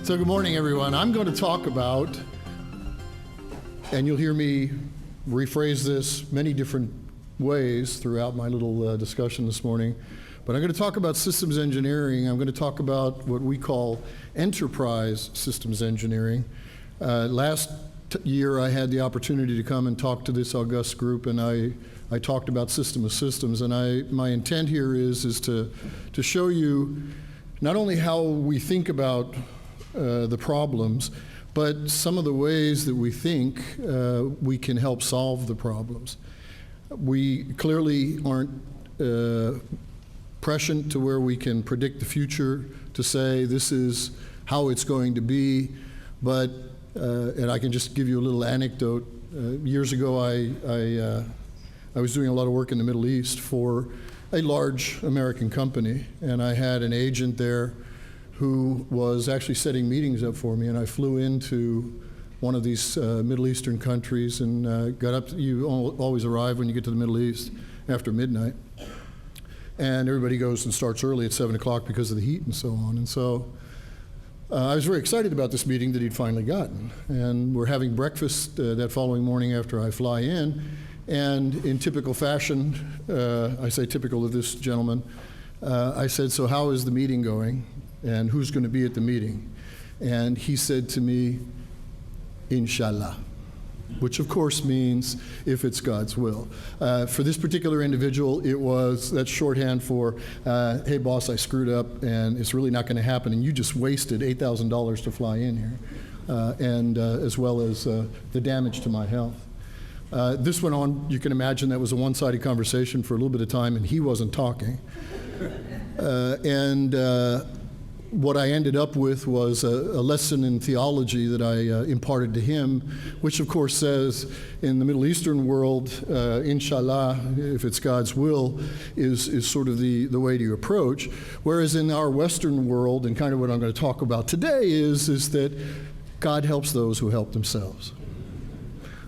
So good morning, everyone. I'm going to talk about, and you'll hear me rephrase this many different ways throughout my little discussion this morning, but I'm going to talk about systems engineering. I'm going to talk about what we call enterprise systems engineering. Last year, I had the opportunity to come and talk to this august group, and I talked about system of systems, and my intent here is to show you not only how we think about the problems, but some of the ways that we think we can help solve the problems. We clearly aren't prescient to where we can predict the future to say this is how it's going to be, but, and I can just give you a little anecdote. Years ago, I was doing a lot of work in the Middle East for a large American company, and I had an agent there who was actually setting meetings up for me, and I flew into one of these Middle Eastern countries and got up. You always arrive when you get to the Middle East after midnight, and everybody goes and starts early at 7 o'clock because of the heat and so on. And so I was very excited about this meeting that he'd finally gotten, and we're having breakfast that following morning after I fly in, and in typical fashion, I say typical of this gentleman, I said, "So how is the meeting going? And who's going to be at the meeting?" And he said to me, "Inshallah," which of course means if it's God's will. For this particular individual, that's shorthand for, "Hey boss, I screwed up and it's really not going to happen, and you just wasted $8,000 to fly in here, and as well as the damage to my health." This went on, you can imagine that was a one-sided conversation for a little bit of time, and he wasn't talking. What I ended up with was a lesson in theology that I imparted to him, which of course says in the Middle Eastern world, inshallah, if it's God's will, is sort of the way to approach. Whereas in our Western world, and kind of what I'm going to talk about today, is that God helps those who help themselves.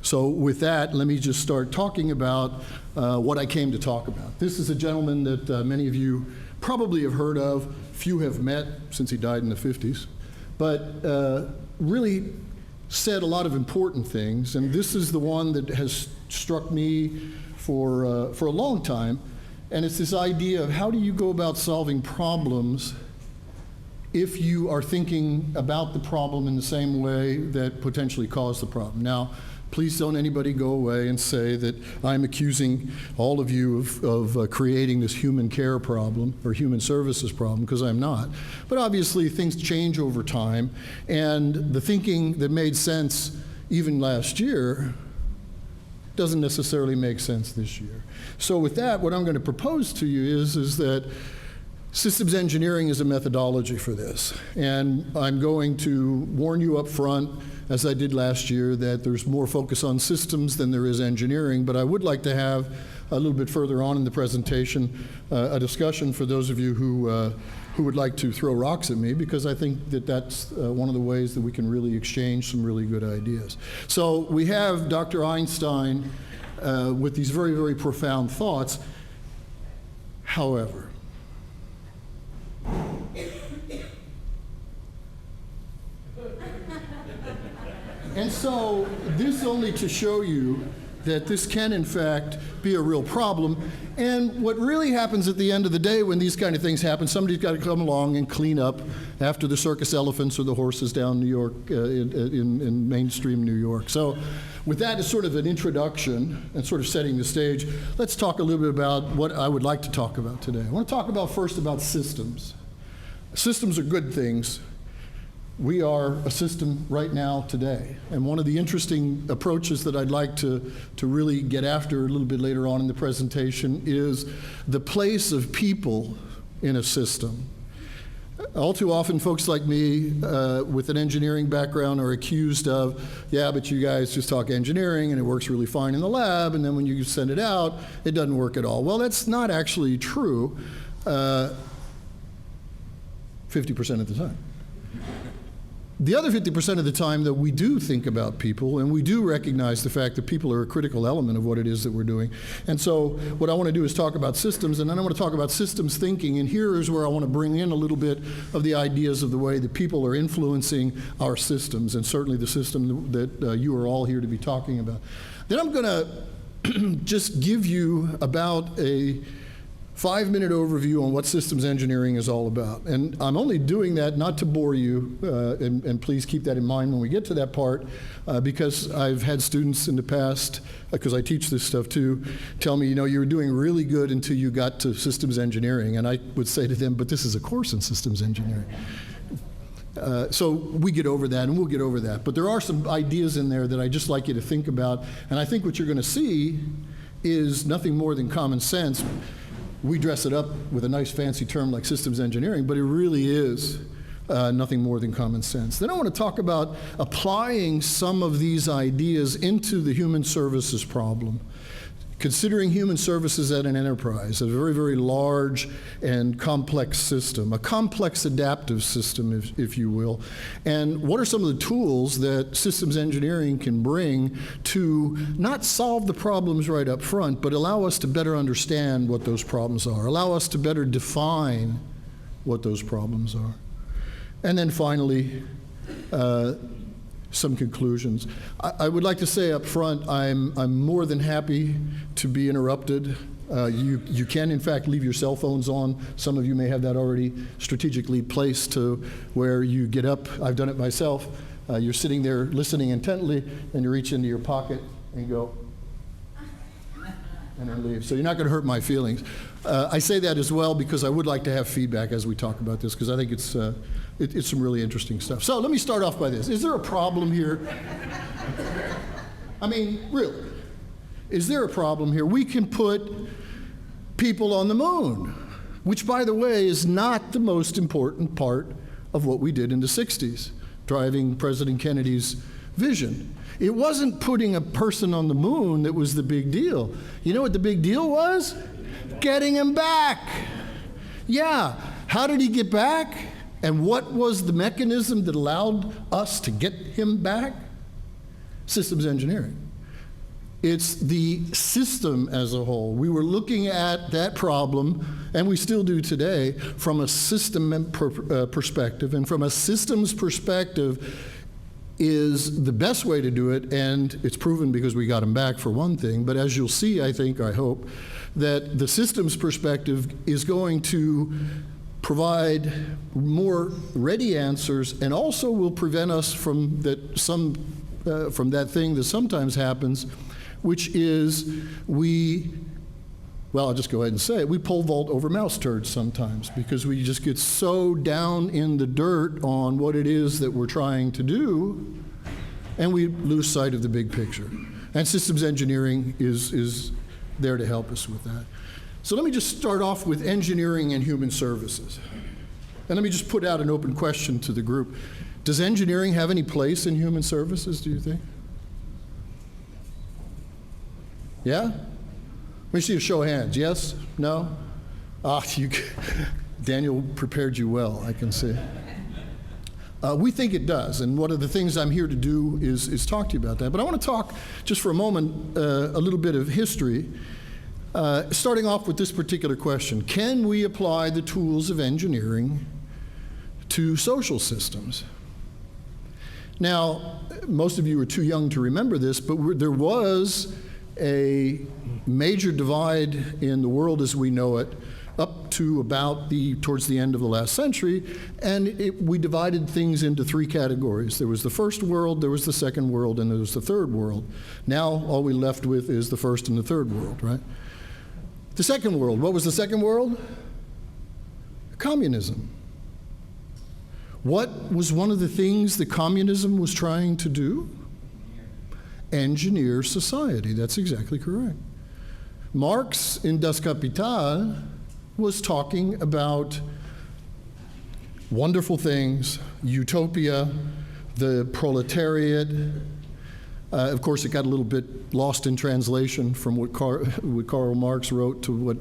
So with that, let me just start talking about what I came to talk about. This is a gentleman that many of you probably have heard of. Few have met since he died in the 50s, but really said a lot of important things. And this is the one that has struck me for a long time. And it's this idea of how do you go about solving problems if you are thinking about the problem in the same way that potentially caused the problem. Now, please don't anybody go away and say that I'm accusing all of you of creating this human care problem or human services problem, because I'm not. But obviously things change over time, and the thinking that made sense even last year doesn't necessarily make sense this year. So with that, what I'm going to propose to you is that systems engineering is a methodology for this. And I'm going to warn you up front, as I did last year, that there's more focus on systems than there is engineering, but I would like to have a little bit further on in the presentation a discussion for those of you who would like to throw rocks at me, because I think that that's one of the ways that we can really exchange some really good ideas. So we have Dr. Einstein with these very, very profound thoughts. However, and so this only to show you that this can in fact be a real problem. And what really happens at the end of the day when these kind of things happen, somebody's got to come along and clean up after the circus elephants or the horses down New York, in mainstream New York. So with that as sort of an introduction and sort of setting the stage, let's talk a little bit about what I would like to talk about today. I want to talk about first about systems. Systems are good things. We are a system right now today. And one of the interesting approaches that I'd like to really get after a little bit later on in the presentation is the place of people in a system. All too often, folks like me with an engineering background are accused of, yeah, but you guys just talk engineering and it works really fine in the lab, and then when you send it out, it doesn't work at all. Well, that's not actually true 50% of the time. The other 50% of the time that we do think about people, and we do recognize the fact that people are a critical element of what it is that we're doing. And so what I want to do is talk about systems, and then I want to talk about systems thinking, and here is where I want to bring in a little bit of the ideas of the way that people are influencing our systems, and certainly the system that you are all here to be talking about. Then I'm going to just give you about a 5-minute overview on what systems engineering is all about. And I'm only doing that not to bore you, and please keep that in mind when we get to that part, because I've had students in the past, because I teach this stuff too, tell me, you were doing really good until you got to systems engineering. And I would say to them, but this is a course in systems engineering. So we get over that, and we'll get over that. But there are some ideas in there that I just like you to think about. And I think what you're going to see is nothing more than common sense. We dress it up with a nice fancy term like systems engineering, but it really is nothing more than common sense. Then I want to talk about applying some of these ideas into the human services problem. Considering human services at an enterprise, a very, very large and complex system, a complex adaptive system, if you will, and what are some of the tools that systems engineering can bring to not solve the problems right up front, but allow us to better understand what those problems are, allow us to better define what those problems are. And then finally, some conclusions. I would like to say up front, I'm more than happy to be interrupted. You can, in fact, leave your cell phones on. Some of you may have that already strategically placed to where you get up. I've done it myself. You're sitting there listening intently, and you reach into your pocket and go, and then leave. So you're not going to hurt my feelings. I say that as well because I would like to have feedback as we talk about this, because I think it's some really interesting stuff. So let me start off by this. Is there a problem here? I mean, really, is there a problem here? We can put people on the moon, which, by the way, is not the most important part of what we did in the 60s, driving President Kennedy's vision. It wasn't putting a person on the moon that was the big deal. You know what the big deal was? Getting him back. Yeah. How did he get back? And what was the mechanism that allowed us to get him back? Systems engineering. It's the system as a whole. We were looking at that problem, and we still do today, from a system perspective. And from a systems perspective is the best way to do it, and it's proven because we got him back for one thing. But as you'll see, I hope, that the systems perspective is going to provide more ready answers, and also will prevent us from that thing that sometimes happens, which is I'll just go ahead and say it, we pole vault over mouse turds sometimes, because we just get so down in the dirt on what it is that we're trying to do, and we lose sight of the big picture. And systems engineering is there to help us with that. So let me just start off with engineering and human services. And let me just put out an open question to the group. Does engineering have any place in human services, do you think? Yeah? Let me see a show of hands. Yes? No? Daniel prepared you well, I can see. We think it does, and one of the things I'm here to do is talk to you about that. But I want to talk just for a moment a little bit of history, starting off with this particular question. Can we apply the tools of engineering to social systems? Now, most of you are too young to remember this, but there was a major divide in the world as we know it up to about towards the end of the last century, and we divided things into three categories. There was the first world, there was the second world, and there was the third world. Now all we're left with is the first and the third world, right? The second world, what was the second world? Communism. What was one of the things that communism was trying to do? Engineer society. That's exactly correct. Marx in Das Kapital was talking about wonderful things, utopia, the proletariat. Of course, it got a little bit lost in translation from what Karl Marx wrote to what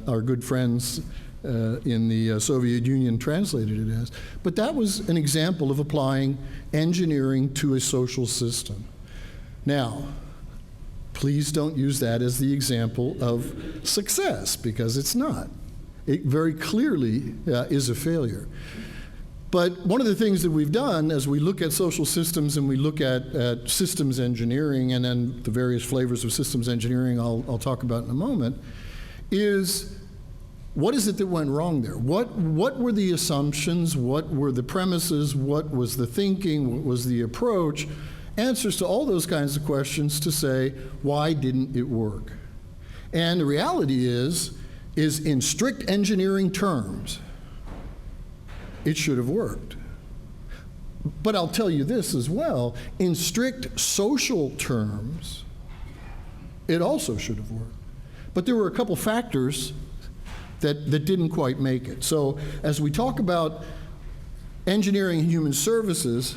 our good friends in the Soviet Union translated it as. But that was an example of applying engineering to a social system. Now, please don't use that as the example of success, because it's not. It very clearly is a failure. But one of the things that we've done as we look at social systems and we look at systems engineering, and then the various flavors of systems engineering I'll talk about in a moment, is what is it that went wrong there? What were the assumptions? What were the premises? What was the thinking? What was the approach? Answers to all those kinds of questions to say, why didn't it work? And the reality is in strict engineering terms, it should have worked. But I'll tell you this as well, in strict social terms, it also should have worked. But there were a couple factors that didn't quite make it. So as we talk about engineering and human services,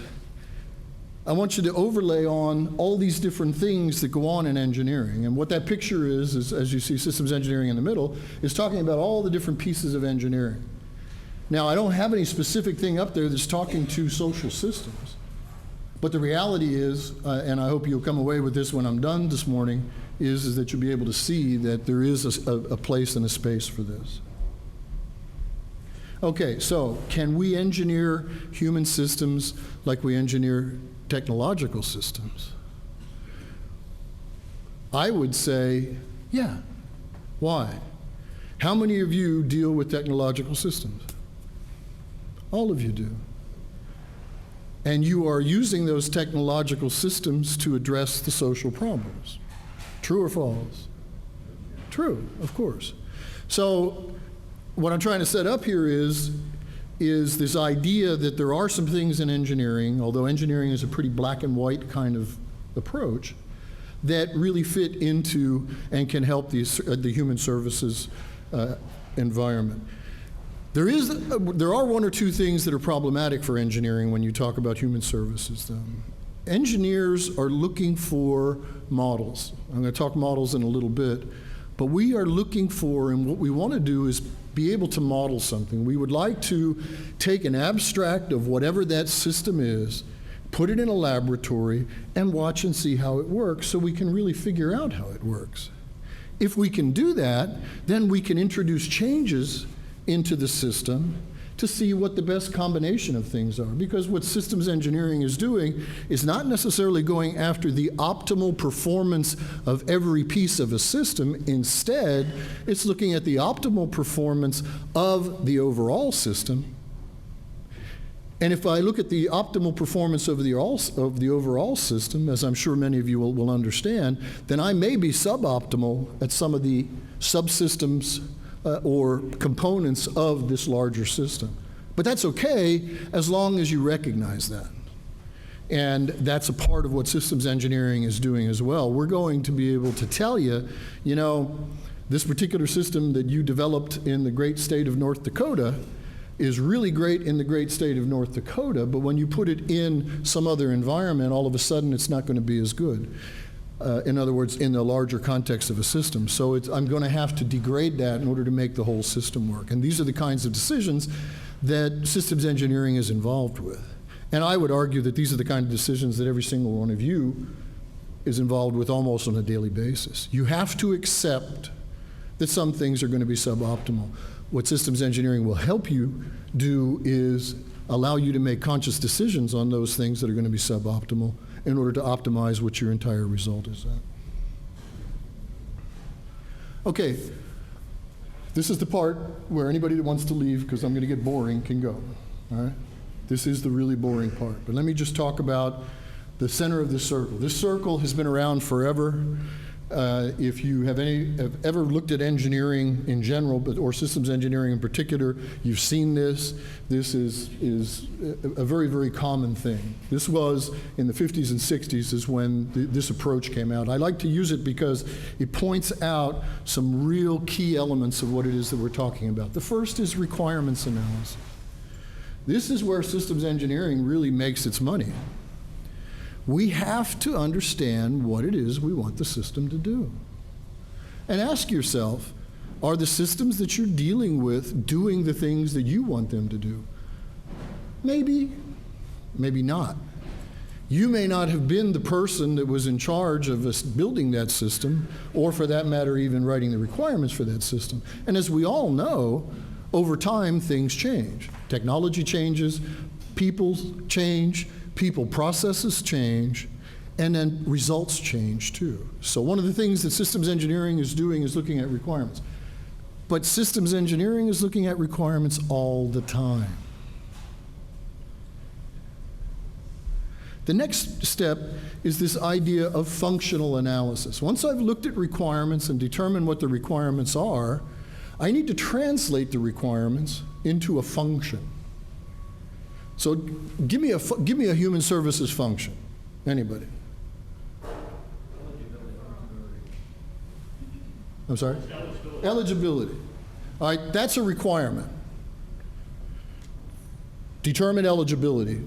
I want you to overlay on all these different things that go on in engineering. And what that picture is, as you see systems engineering in the middle, is talking about all the different pieces of engineering. Now, I don't have any specific thing up there that's talking to social systems. But the reality is, and I hope you'll come away with this when I'm done this morning, is that you'll be able to see that there is a place and a space for this. Okay, so can we engineer human systems like we engineer technological systems? I would say, yeah. Why? How many of you deal with technological systems? All of you do. And you are using those technological systems to address the social problems. True or false? True, of course. So what I'm trying to set up here is this idea that there are some things in engineering, although engineering is a pretty black and white kind of approach, that really fit into and can help the human services environment. There are one or two things that are problematic for engineering when you talk about human services, though. Engineers are looking for models. I'm going to talk models in a little bit, but we are looking for, and what we want to do is be able to model something. We would like to take an abstract of whatever that system is, put it in a laboratory, and watch and see how it works so we can really figure out how it works. If we can do that, then we can introduce changes into the system to see what the best combination of things are. Because what systems engineering is doing is not necessarily going after the optimal performance of every piece of a system. Instead, it's looking at the optimal performance of the overall system. And if I look at the optimal performance of the overall system, as I'm sure many of you will understand, then I may be suboptimal at some of the subsystems or components of this larger system. But that's okay as long as you recognize that. And that's a part of what systems engineering is doing as well. We're going to be able to tell you, this particular system that you developed in the great state of North Dakota is really great in the great state of North Dakota, but when you put it in some other environment, all of a sudden it's not going to be as good. In other words, in the larger context of a system. So I'm going to have to degrade that in order to make the whole system work. And these are the kinds of decisions that systems engineering is involved with. And I would argue that these are the kind of decisions that every single one of you is involved with almost on a daily basis. You have to accept that some things are going to be suboptimal. What systems engineering will help you do is allow you to make conscious decisions on those things that are going to be suboptimal in order to optimize what your entire result is at. Okay, this is the part where anybody that wants to leave, because I'm going to get boring, can go. All right? This is the really boring part. But let me just talk about the center of this circle. This circle has been around forever. If you have ever looked at engineering in general, or systems engineering in particular, you've seen this. This is a very, very common thing. This was in the 50s and 60s is when this approach came out. I like to use it because it points out some real key elements of what it is that we're talking about. The first is requirements analysis. This is where systems engineering really makes its money. We have to understand what it is we want the system to do. And ask yourself, Are the systems that you're dealing with doing the things that you want them to do? Maybe, maybe not. You may not have been the person that was in charge of us building that system, or for that matter, even writing the requirements for that system. And as we all know, over time, things change. Technology changes, people change, people processes change, and then results change too. So one of the things that systems engineering is doing is looking at requirements. But systems engineering is looking at requirements all the time. The next step is this idea of functional analysis. Once I've looked at requirements and determined what the requirements are, I need to translate the requirements into a function. So give me a human services function. Anybody? I'm sorry? Eligibility. All right, that's a requirement. Determine eligibility.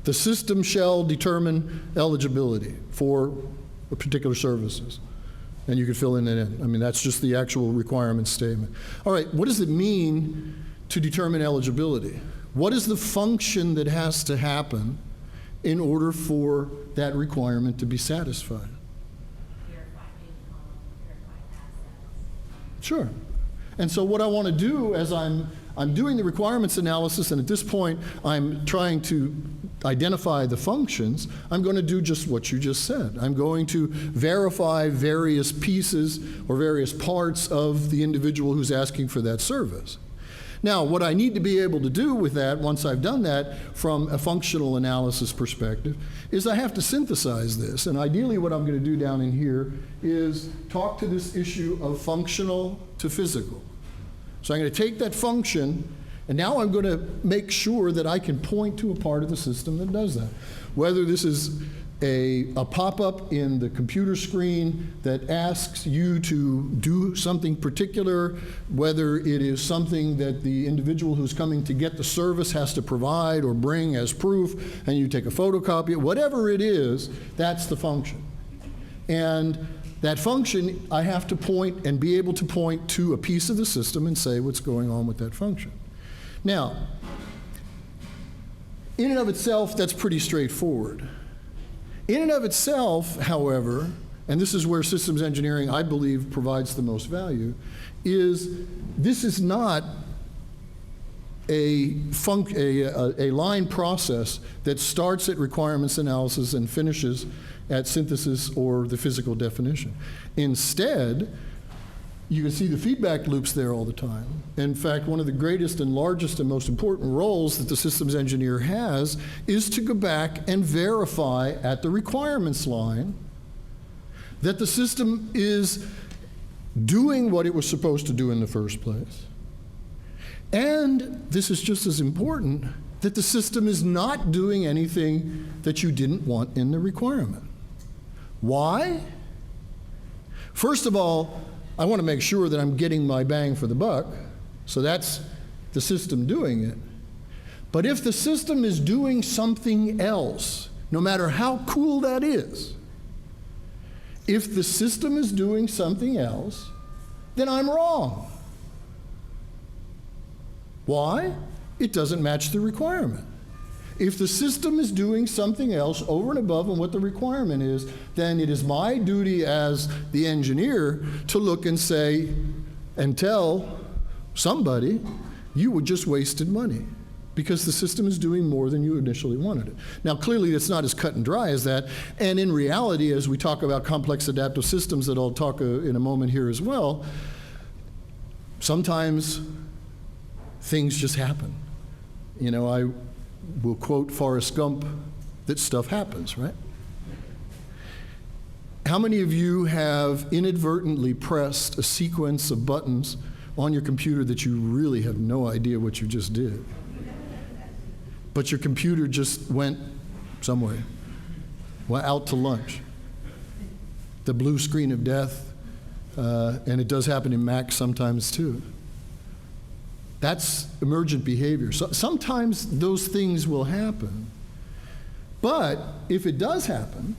The system shall determine eligibility for particular services. And you can fill in that in. I mean, that's just the actual requirement statement. All right, what does it mean to determine eligibility? What is the function that has to happen in order for that requirement to be satisfied? Verify income, verify assets. Sure. And so what I want to do as I'm doing the requirements analysis, and at this point I'm trying to identify the functions, I'm going to do just what you just said. I'm going to verify various pieces or various parts of the individual who's asking for that service. Now, what I need to be able to do with that, once I've done that from a functional analysis perspective, is I have to synthesize this. And ideally what I'm going to do down in here is talk to this issue of functional to physical. So I'm going to take that function, and now I'm going to make sure that I can point to a part of the system that does that. Whether this is a pop-up in the computer screen that asks you to do something particular, whether it is something that the individual who's coming to get the service has to provide or bring as proof, and you take a photocopy, whatever it is, that's the function. And that function, I have to point and be able to point to a piece of the system and say what's going on with that function. Now, in and of itself, that's pretty straightforward. In and of itself, however, and this is where systems engineering, I believe, provides the most value, is this is not a line process that starts at requirements analysis and finishes at synthesis or the physical definition. Instead, you can see the feedback loops there all the time. In fact, one of the greatest and largest and most important roles that the systems engineer has is to go back and verify at the requirements line that the system is doing what it was supposed to do in the first place. And this is just as important, that the system is not doing anything that you didn't want in the requirement. Why? First of all, I want to make sure that I'm getting my bang for the buck, so that's the system doing it. But if the system is doing something else, no matter how cool that is, if the system is doing something else, then I'm wrong. Why? It doesn't match the requirement. If the system is doing something else over and above on what the requirement is, then it is my duty as the engineer to look and say and tell somebody, you just wasted money because the system is doing more than you initially wanted it. Now, clearly, it's not as cut and dry as that. And in reality, as we talk about complex adaptive systems that I'll talk in a moment here as well, sometimes things just happen. You know, I will quote Forrest Gump, that stuff happens, right? How many of you have inadvertently pressed a sequence of buttons on your computer that you really have no idea what you just did? But your computer just went somewhere, went out to lunch. The blue screen of death, and it does happen in Mac sometimes too. That's emergent behavior. So sometimes those things will happen. But if it does happen,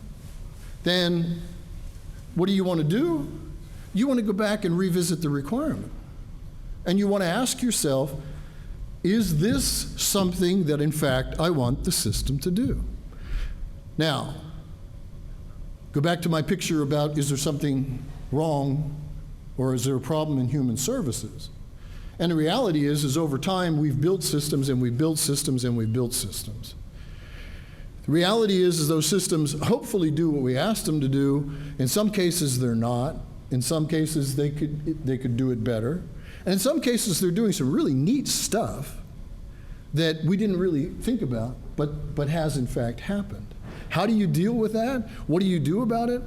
then what do you want to do? you want to go back and revisit the requirement. And you want to ask yourself, is this something that in fact I want the system to do? Now, go back to my picture about, is there something wrong or is there a problem in human services? And the reality is over time we've built systems and we've built systems and we've built systems. The reality is those systems hopefully do what we asked them to do. In some cases they're not. In some cases they could do it better. And in some cases they're doing some really neat stuff that we didn't really think about, but has in fact happened. How do you deal with that? What do you do about it?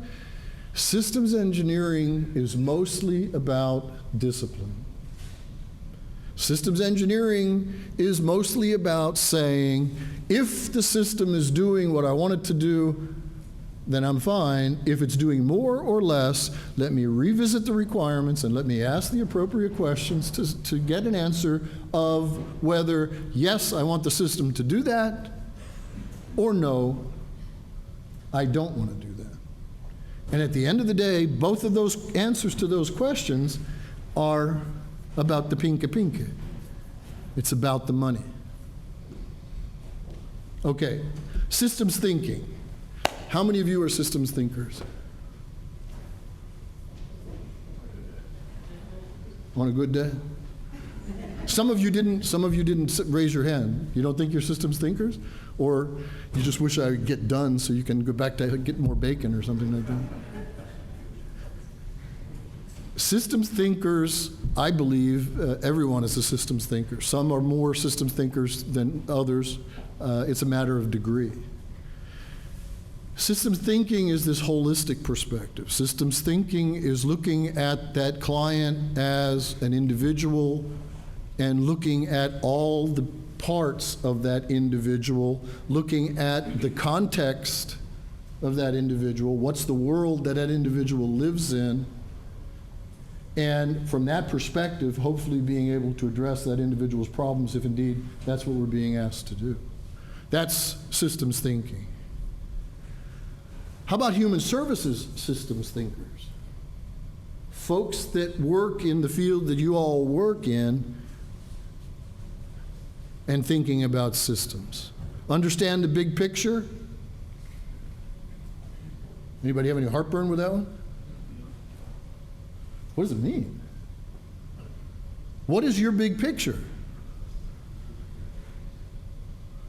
Systems engineering is mostly about discipline. Systems engineering is mostly about saying, if the system is doing what I want it to do, then I'm fine. If it's doing more or less, let me revisit the requirements and let me ask the appropriate questions to get an answer of whether, yes, I want the system to do that, or no, I don't want to do that. And at the end of the day, both of those answers to those questions are about the pinka pinka. It's about the money. Okay, systems thinking. How many of you are systems thinkers? On a good day? Some of you didn't raise your hand. You don't think you're systems thinkers? Or you just wish I would get done so you can go back to get more bacon or something like that? Systems thinkers, I believe, everyone is a systems thinker. Some are more systems thinkers than others. It's a matter of degree. Systems thinking is this holistic perspective. Systems thinking is looking at that client as an individual and looking at all the parts of that individual, looking at the context of that individual, what's the world that that individual lives in, and from that perspective, hopefully being able to address that individual's problems if indeed that's what we're being asked to do. That's systems thinking. How about human services systems thinkers? Folks that work in the field that you all work in and thinking about systems. Understand the big picture? Anybody have any heartburn with that one? What does it mean? What is your big picture?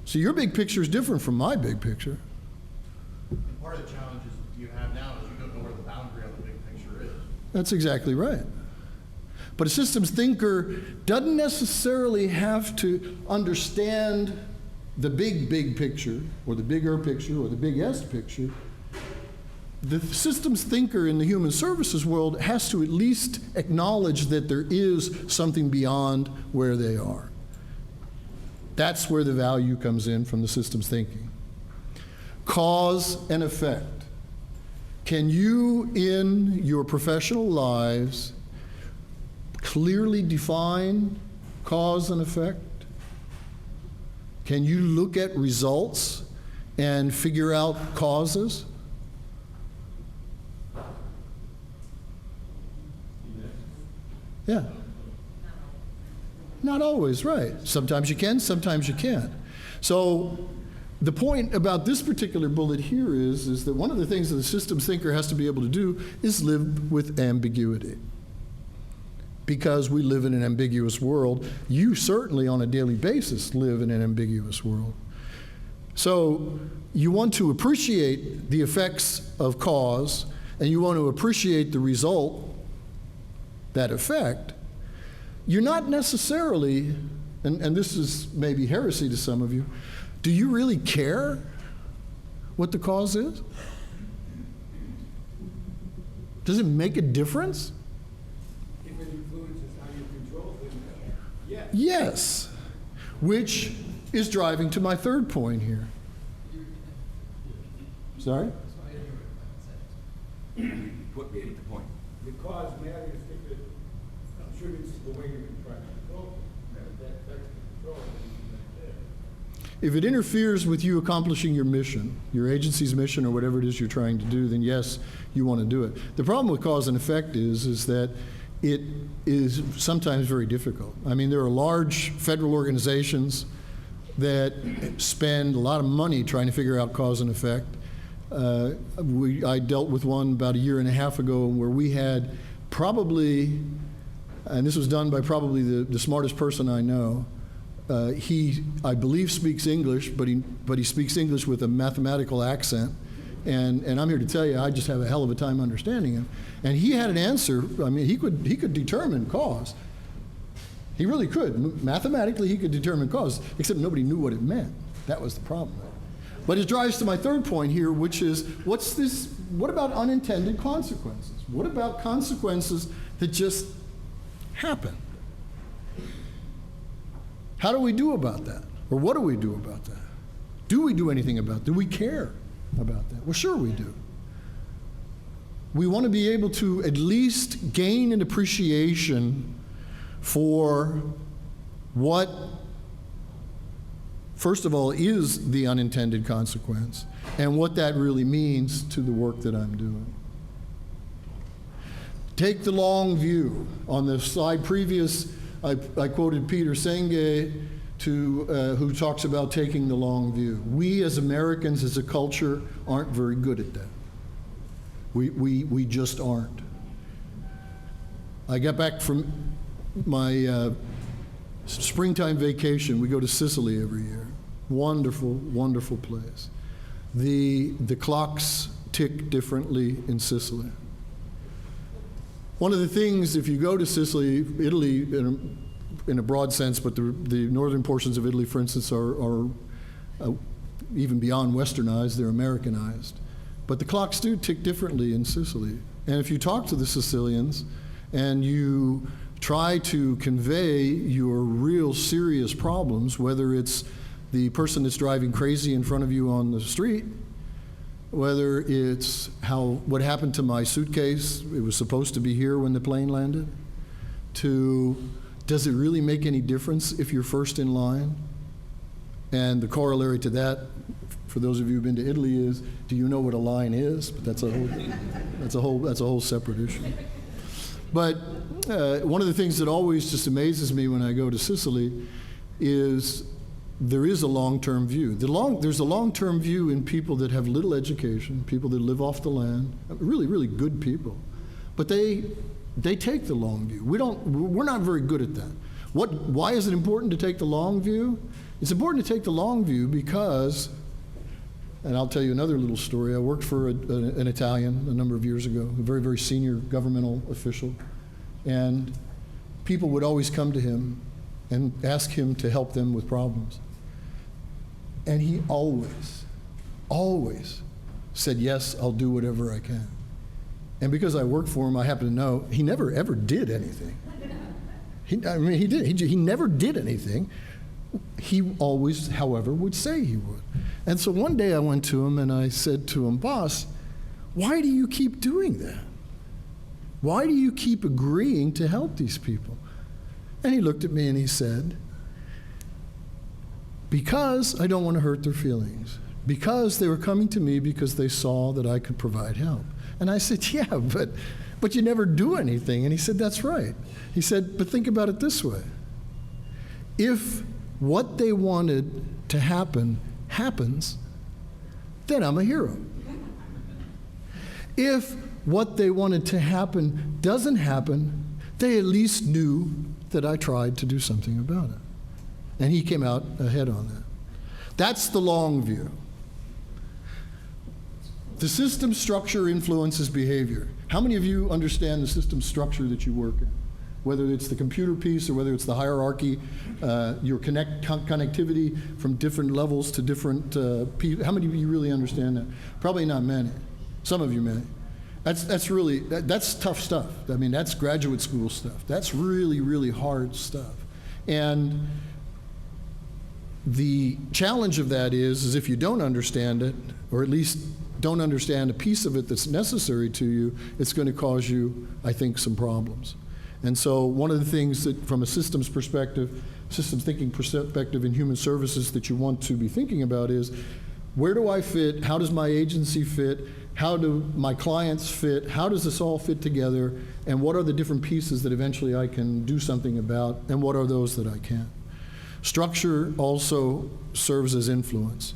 So your big picture is different from my big picture. Part of the challenges you have now is you don't know where the boundary of the big picture is. That's exactly right. But a systems thinker doesn't necessarily have to understand the big picture, or the bigger picture, or the biggest picture. The systems thinker in the human services world has to at least acknowledge that there is something beyond where they are. That's where the value comes in from the systems thinking. Cause and effect. Can you, in your professional lives, clearly define cause and effect? Can you look at results and figure out causes? Yeah. Not always, right. Sometimes you can, sometimes you can't. So the point about this particular bullet here is that one of the things that the systems thinker has to be able to do is live with ambiguity. Because we live in an ambiguous world. You certainly on a daily basis live in an ambiguous world. So you want to appreciate the effects of cause, and you want to appreciate the result, that effect. You're not necessarily, and this is maybe heresy to some of you, do you really care what the cause is? Does it make a difference? If it influences how you control things, yes. Yes, which is driving to my third point here. Sorry? Put me at the point. The cause matters if it contributes to the way you can try to control things. That's the control that you can If it interferes with you accomplishing your mission, your agency's mission or whatever it is you're trying to do, then yes, you want to do it. The problem with cause and effect is that it is sometimes very difficult. I mean, there are large federal organizations that spend a lot of money trying to figure out cause and effect. I dealt with one about a year and a half ago where we had probably, and this was done by probably the smartest person I know. He, I believe, speaks English, but he speaks English with a mathematical accent. And I'm here to tell you, I just have a hell of a time understanding him. And he had an answer. I mean, he could determine cause. He really could. Mathematically, he could determine cause, except nobody knew what it meant. That was the problem. But it drives to my third point here, which is, what about unintended consequences? What about consequences that just happen? How do we do about that? Or what do we do about that? Do we do anything about that? Do we care about that? Well, sure we do. We want to be able to at least gain an appreciation for what, first of all, is the unintended consequence and what that really means to the work that I'm doing. Take the long view. On the slide previous, I quoted Peter Senge, who talks about taking the long view. We as Americans, as a culture, aren't very good at that. We just aren't. I got back from my springtime vacation. We go to Sicily every year. Wonderful, wonderful place. The clocks tick differently in Sicily. One of the things, if you go to Sicily, Italy, in a broad sense, but the northern portions of Italy, for instance, are even beyond westernized, they're Americanized. But the clocks do tick differently in Sicily. And if you talk to the Sicilians and you try to convey your real serious problems, whether it's the person that's driving crazy in front of you on the street, whether it's what happened to my suitcase, it was supposed to be here when the plane landed, to does it really make any difference if you're first in line? And the corollary to that, for those of you who've been to Italy, is, do you know what a line is? But that's a whole separate issue. But one of the things that always just amazes me when I go to Sicily is there is a long-term view. There's a long-term view in people that have little education, people that live off the land, really, really good people. But they take the long view. We're not very good at that. Why is it important to take the long view? It's important to take the long view because, and I'll tell you another little story. I worked for an Italian a number of years ago, a very, very senior governmental official, and people would always come to him and ask him to help them with problems. And he always said, yes, I'll do whatever I can. And because I worked for him, I happen to know he never, ever did anything. He never did anything. He always, however, would say he would. And so one day I went to him and I said to him, boss, why do you keep doing that? Why do you keep agreeing to help these people? And he looked at me and he said, because I don't want to hurt their feelings. Because they were coming to me because they saw that I could provide help. And I said, yeah, but you never do anything. And he said, that's right. He said, but think about it this way. If what they wanted to happen happens, then I'm a hero. If what they wanted to happen doesn't happen, they at least knew that I tried to do something about it. And he came out ahead on that. That's the long view. The system structure influences behavior. How many of you understand the system structure that you work in? Whether it's the computer piece or whether it's the hierarchy, your connectivity from different levels to different people. How many of you really understand that? Probably not many. Some of you may. That's tough stuff. I mean, that's graduate school stuff. That's really, really hard stuff. And the challenge of that is if you don't understand it, or at least don't understand a piece of it that's necessary to you, it's going to cause you, I think, some problems. And so one of the things that, from a systems perspective, systems thinking perspective in human services that you want to be thinking about is, where do I fit? How does my agency fit? How do my clients fit? How does this all fit together? And what are the different pieces that eventually I can do something about? And what are those that I can't? Structure also serves as influence.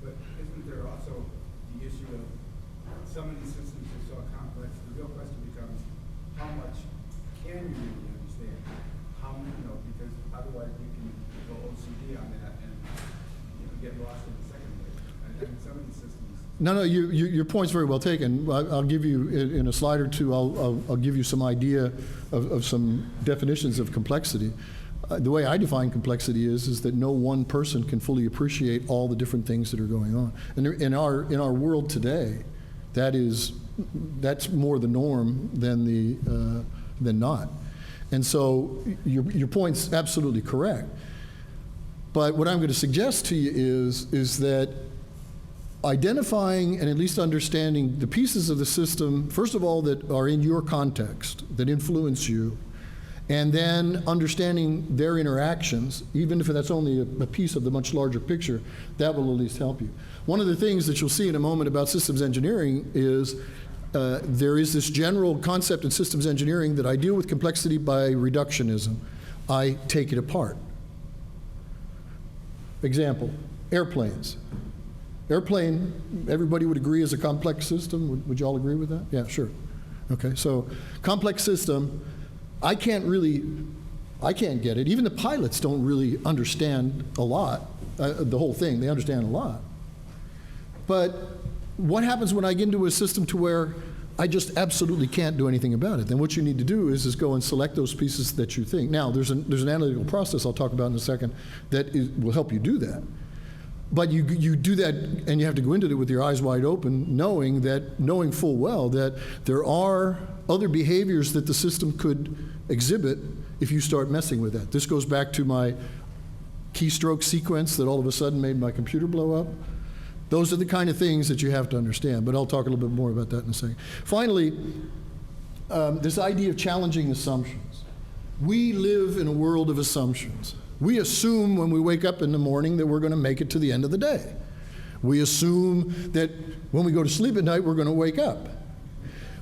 But isn't there also the issue of some of these systems are so complex, the real question becomes, how much can you really understand? Because otherwise you can go OCD on that and, get lost in the second layer. And some of these systems. No, your point's very well taken. I'll give you, in a slide or two, I'll give you some idea of some definitions of complexity. The way I define complexity is that no one person can fully appreciate all the different things that are going on. And in our world today, that's more the norm than not. And so your point's absolutely correct. But what I'm going to suggest to you is that identifying and at least understanding the pieces of the system, first of all, that are in your context, that influence you, and then understanding their interactions, even if that's only a piece of the much larger picture, that will at least help you. One of the things that you'll see in a moment about systems engineering is there is this general concept in systems engineering that I deal with complexity by reductionism. I take it apart. Example, airplanes. Airplane, everybody would agree, is a complex system. Would you all agree with that? Yeah, sure. Okay, so complex system, I can't get it. Even the pilots don't really understand a lot, the whole thing. They understand a lot. But what happens when I get into a system to where I just absolutely can't do anything about it? Then what you need to do is go and select those pieces that you think. Now, there's an analytical process I'll talk about in a second that will help you do that. But you do that, and you have to go into it with your eyes wide open, knowing full well that there are other behaviors that the system could exhibit if you start messing with that. This goes back to my keystroke sequence that all of a sudden made my computer blow up. Those are the kind of things that you have to understand, but I'll talk a little bit more about that in a second. Finally, this idea of challenging assumptions. We live in a world of assumptions. We assume when we wake up in the morning that we're going to make it to the end of the day. We assume that when we go to sleep at night, we're going to wake up.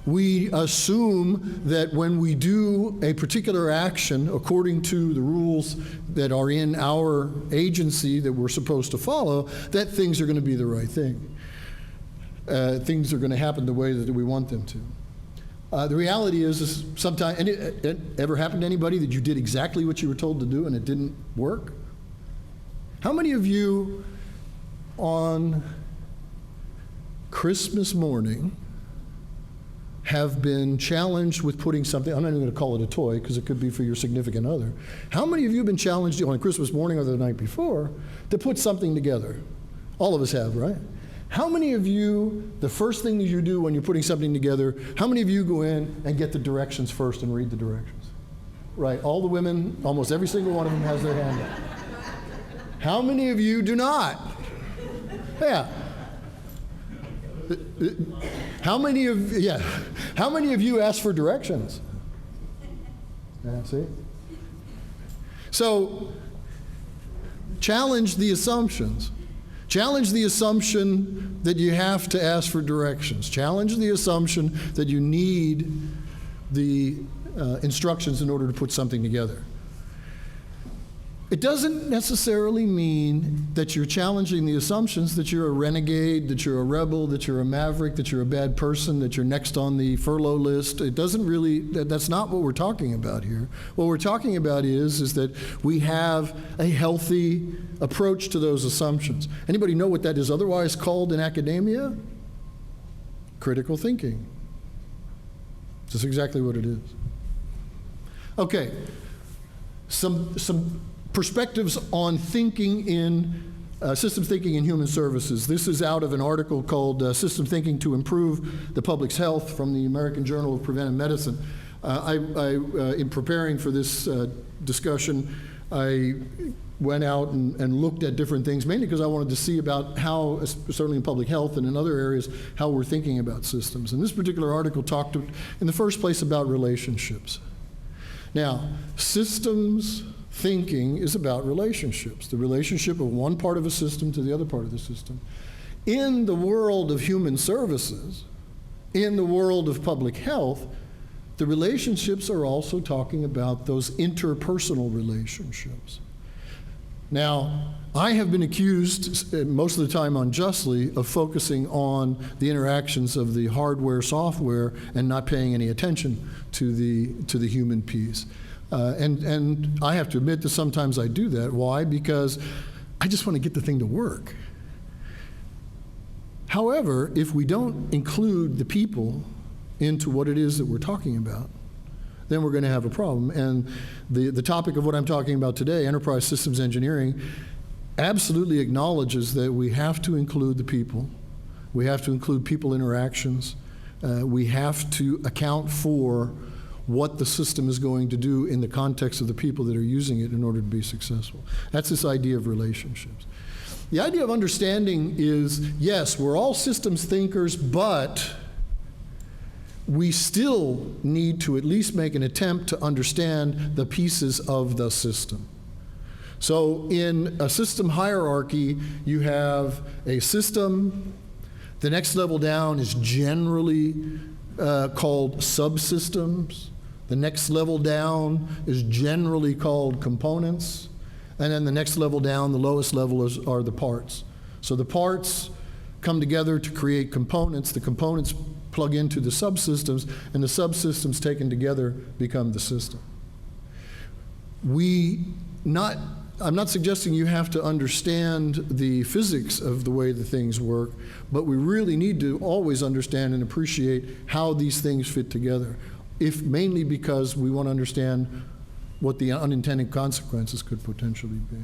We assume that when we do a particular action according to the rules that are in our agency that we're supposed to follow, that things are going to be the right thing. Things are going to happen the way that we want them to. The reality is sometimes, and it ever happened to anybody that you did exactly what you were told to do and it didn't work? How many of you on Christmas morning have been challenged with putting something, I'm not even going to call it a toy because it could be for your significant other. How many of you have been challenged on Christmas morning or the night before to put something together? All of us have, right? How many of you, the first thing that you do when you're putting something together, how many of you go in and get the directions first and read the directions? Right, all the women, almost every single one of them has their hand up. How many of you do not? Yeah. How many of you ask for directions? Yeah, see? So, challenge the assumptions. Challenge the assumption that you have to ask for directions. Challenge the assumption that you need the instructions in order to put something together. It doesn't necessarily mean that you're challenging the assumptions that you're a renegade, that you're a rebel, that you're a maverick, that you're a bad person, that you're next on the furlough list. It doesn't really, that's not what we're talking about here. What we're talking about is that we have a healthy approach to those assumptions. Anybody know what that is otherwise called in academia? Critical thinking. That's exactly what it is. Okay, some perspectives on thinking in systems thinking in human services. This is out of an article called System Thinking to Improve the Public's Health from the American Journal of Preventive Medicine. In preparing for this discussion, I went out and looked at different things, mainly because I wanted to see about how, certainly in public health and in other areas, how we're thinking about systems. And this particular article talked in the first place about relationships. Now, systems thinking is about relationships, the relationship of one part of a system to the other part of the system. In the world of human services, in the world of public health, the relationships are also talking about those interpersonal relationships. Now, I have been accused, most of the time unjustly, of focusing on the interactions of the hardware, software, and not paying any attention to the human piece. And I have to admit that sometimes I do that. Why? Because I just want to get the thing to work. However, if we don't include the people into what it is that we're talking about, then we're going to have a problem. And the topic of what I'm talking about today, enterprise systems engineering, absolutely acknowledges that we have to include the people. We have to include people interactions. We have to account for what the system is going to do in the context of the people that are using it in order to be successful. That's this idea of relationships. The idea of understanding is, yes, we're all systems thinkers, but we still need to at least make an attempt to understand the pieces of the system. So in a system hierarchy, you have a system. The next level down is generally called subsystems. The next level down is generally called components. And then the next level down, the lowest level are the parts. So the parts come together to create components. The components plug into the subsystems, and the subsystems taken together become the system. I'm not suggesting you have to understand the physics of the way the things work, but we really need to always understand and appreciate how these things fit together, mainly because we want to understand what the unintended consequences could potentially be.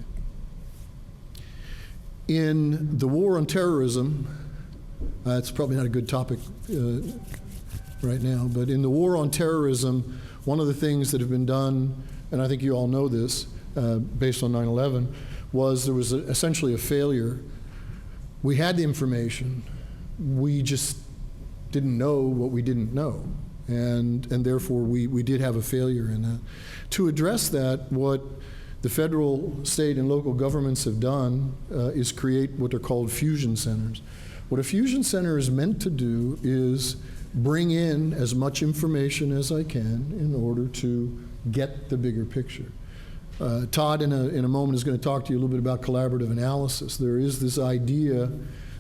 In the war on terrorism, it's probably not a good topic right now, but in the war on terrorism, one of the things that have been done, and I think you all know this, based on 9/11, was there was essentially a failure. We had the information, we just didn't know what we didn't know, and therefore we did have a failure in that. To address that, what the federal, state, and local governments have done is create what are called fusion centers. What a fusion center is meant to do is bring in as much information as I can in order to get the bigger picture. Todd, in a moment, is going to talk to you a little bit about collaborative analysis. There is this idea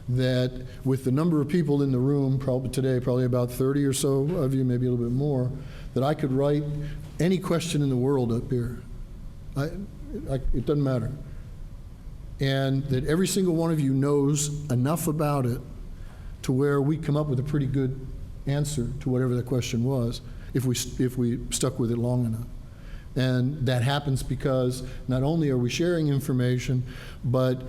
that with the number of people in the room, probably about 30 or so of you, maybe a little bit more, that I could write any question in the world up here. It doesn't matter. And that every single one of you knows enough about it to where we come up with a pretty good answer to whatever the question was if we stuck with it long enough. And that happens because not only are we sharing information, but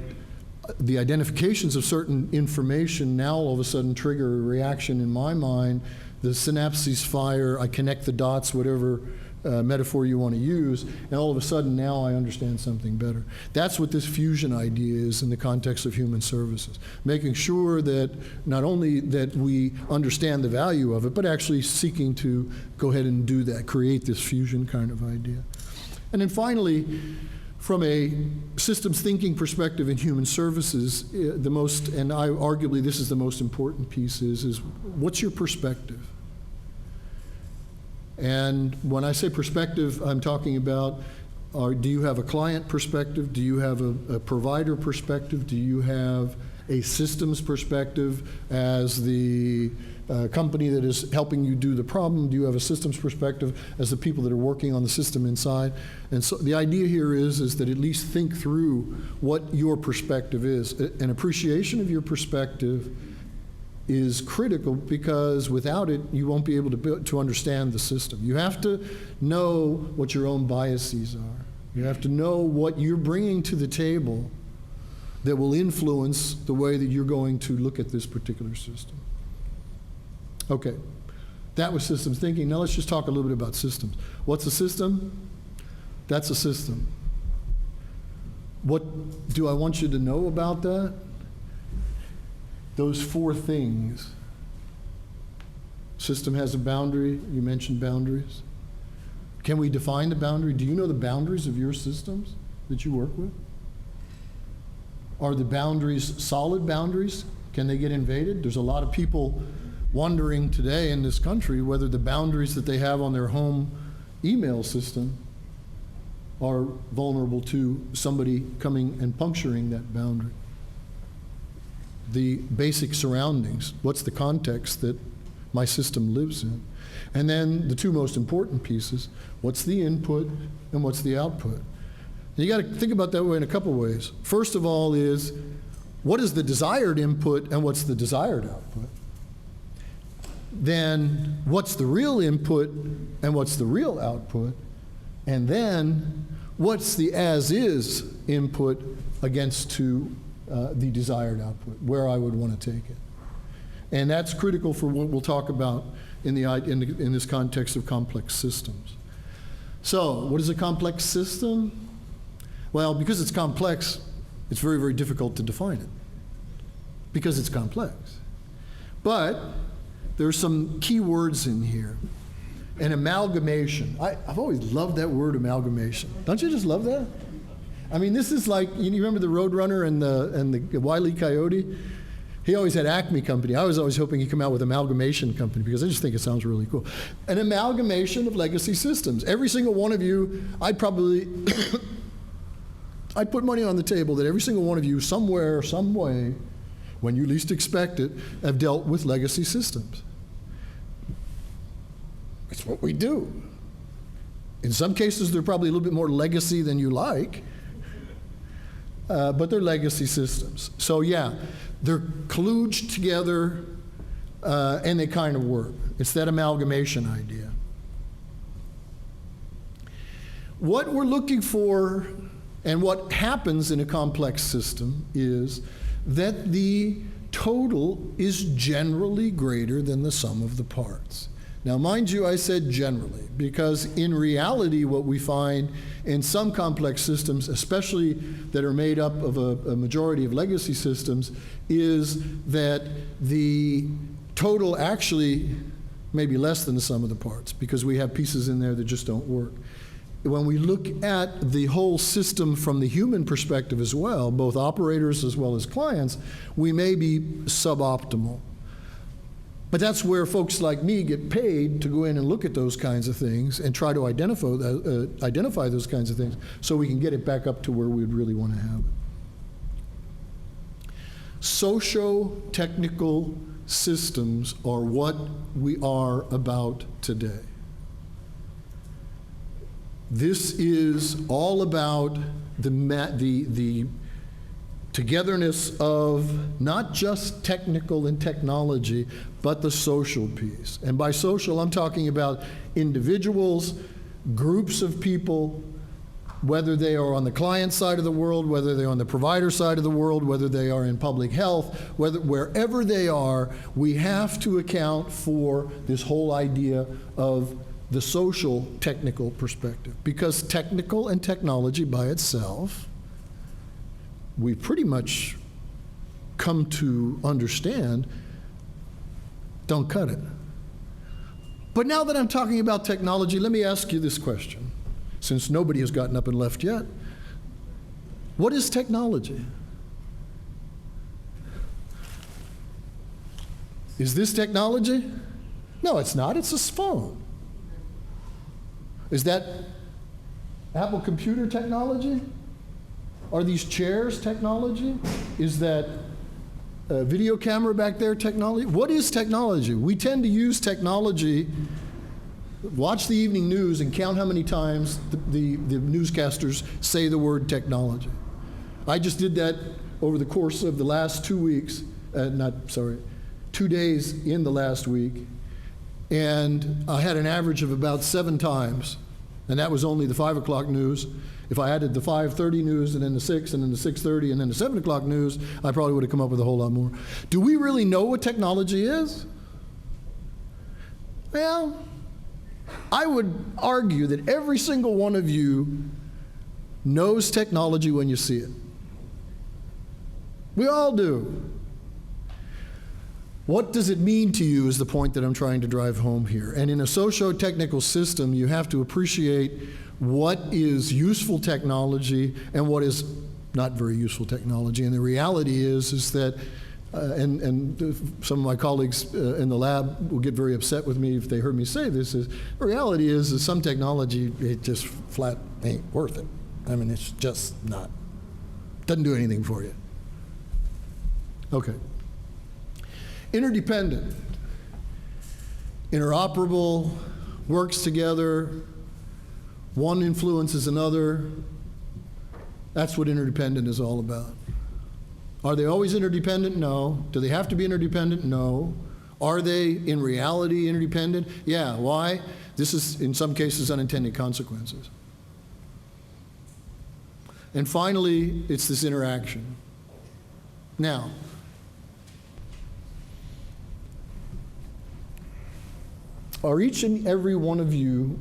the identifications of certain information now all of a sudden trigger a reaction in my mind. The synapses fire, I connect the dots, whatever metaphor you want to use, and all of a sudden now I understand something better. That's what this fusion idea is in the context of human services. Making sure that not only that we understand the value of it, but actually seeking to go ahead and do that, create this fusion kind of idea. And then finally, from a systems thinking perspective in human services, arguably this is the most important piece is what's your perspective? And when I say perspective, I'm talking about, do you have a client perspective? Do you have a provider perspective? Do you have a systems perspective as the company that is helping you do the problem? Do you have a systems perspective as the people that are working on the system inside? And so the idea here is that at least think through what your perspective is. An appreciation of your perspective is critical, because without it, you won't be able to understand the system. You have to know what your own biases are. You have to know what you're bringing to the table that will influence the way that you're going to look at this particular system. Okay, that was systems thinking. Now let's just talk a little bit about systems. What's a system? That's a system. What do I want you to know about that? Those 4 things. System has a boundary. You mentioned boundaries. Can we define the boundary? Do you know the boundaries of your systems that you work with? Are the boundaries solid boundaries? Can they get invaded? There's a lot of people wondering today in this country whether the boundaries that they have on their home email system are vulnerable to somebody coming and puncturing that boundary. The basic surroundings, what's the context that my system lives in? And then the 2 most important pieces, what's the input and what's the output? And you got to think about that way in a couple ways. First of all is, what is the desired input and what's the desired output? Then what's the real input and what's the real output? And then what's the as-is input against to the desired output, where I would want to take it. And that's critical for what we'll talk about in this context of complex systems. So what is a complex system? Well, because it's complex, it's very, very difficult to define it, because it's complex. But there's some key words in here. An amalgamation. I've always loved that word, amalgamation. Don't you just love that? I mean, this is like, you remember the Roadrunner and the Wile E. Coyote? He always had Acme Company. I was always hoping he'd come out with Amalgamation Company, because I just think it sounds really cool. An amalgamation of legacy systems. Every single one of you, I'd put money on the table that every single one of you, somewhere, some way, when you least expect it, have dealt with legacy systems. It's what we do. In some cases, they're probably a little bit more legacy than you like, but they're legacy systems. So yeah, they're kludged together, and they kind of work. It's that amalgamation idea. What we're looking for and what happens in a complex system is that the total is generally greater than the sum of the parts. Now, mind you, I said generally, because in reality, what we find in some complex systems, especially that are made up of a majority of legacy systems, is that the total actually may be less than the sum of the parts, because we have pieces in there that just don't work. When we look at the whole system from the human perspective as well, both operators as well as clients, we may be suboptimal. But that's where folks like me get paid to go in and look at those kinds of things and try to identify those kinds of things so we can get it back up to where we'd really want to have it. Socio-technical systems are what we are about today. This is all about the togetherness of not just technical and technology, but the social piece. And by social, I'm talking about individuals, groups of people, whether they are on the client side of the world, whether they're on the provider side of the world, whether they are in public health, wherever they are, we have to account for this whole idea of the social technical perspective. Because technical and technology by itself, we pretty much come to understand, don't cut it. But now that I'm talking about technology, let me ask you this question, since nobody has gotten up and left yet. What is technology? Is this technology? No, it's not. It's a phone. Is that Apple computer technology? Are these chairs technology? Is that video camera back there technology? What is technology? We tend to use technology, watch the evening news and count how many times the newscasters say the word technology. I just did that over the course of the last 2 weeks, 2 days in the last week, and I had an average of about 7 times, and that was only the 5 o'clock news. If I added the 5:30 news and then the 6 and then the 6:30 and then the 7 o'clock news, I probably would have come up with a whole lot more. Do we really know what technology is? Well, I would argue that every single one of you knows technology when you see it. We all do. What does it mean to you is the point that I'm trying to drive home here. And in a socio-technical system, you have to appreciate what is useful technology and what is not very useful technology. And the reality is that, and some of my colleagues in the lab will get very upset with me if they heard me say this, is the reality is some technology, it just flat ain't worth it. I mean, it's just not, doesn't do anything for you. Okay. Interdependent, interoperable, works together, one influences another. That's what interdependent is all about. Are they always interdependent? No. Do they have to be interdependent? No. Are they in reality interdependent? Yeah. Why? This is, in some cases, unintended consequences. And finally, it's this interaction. Now, would each and every one of you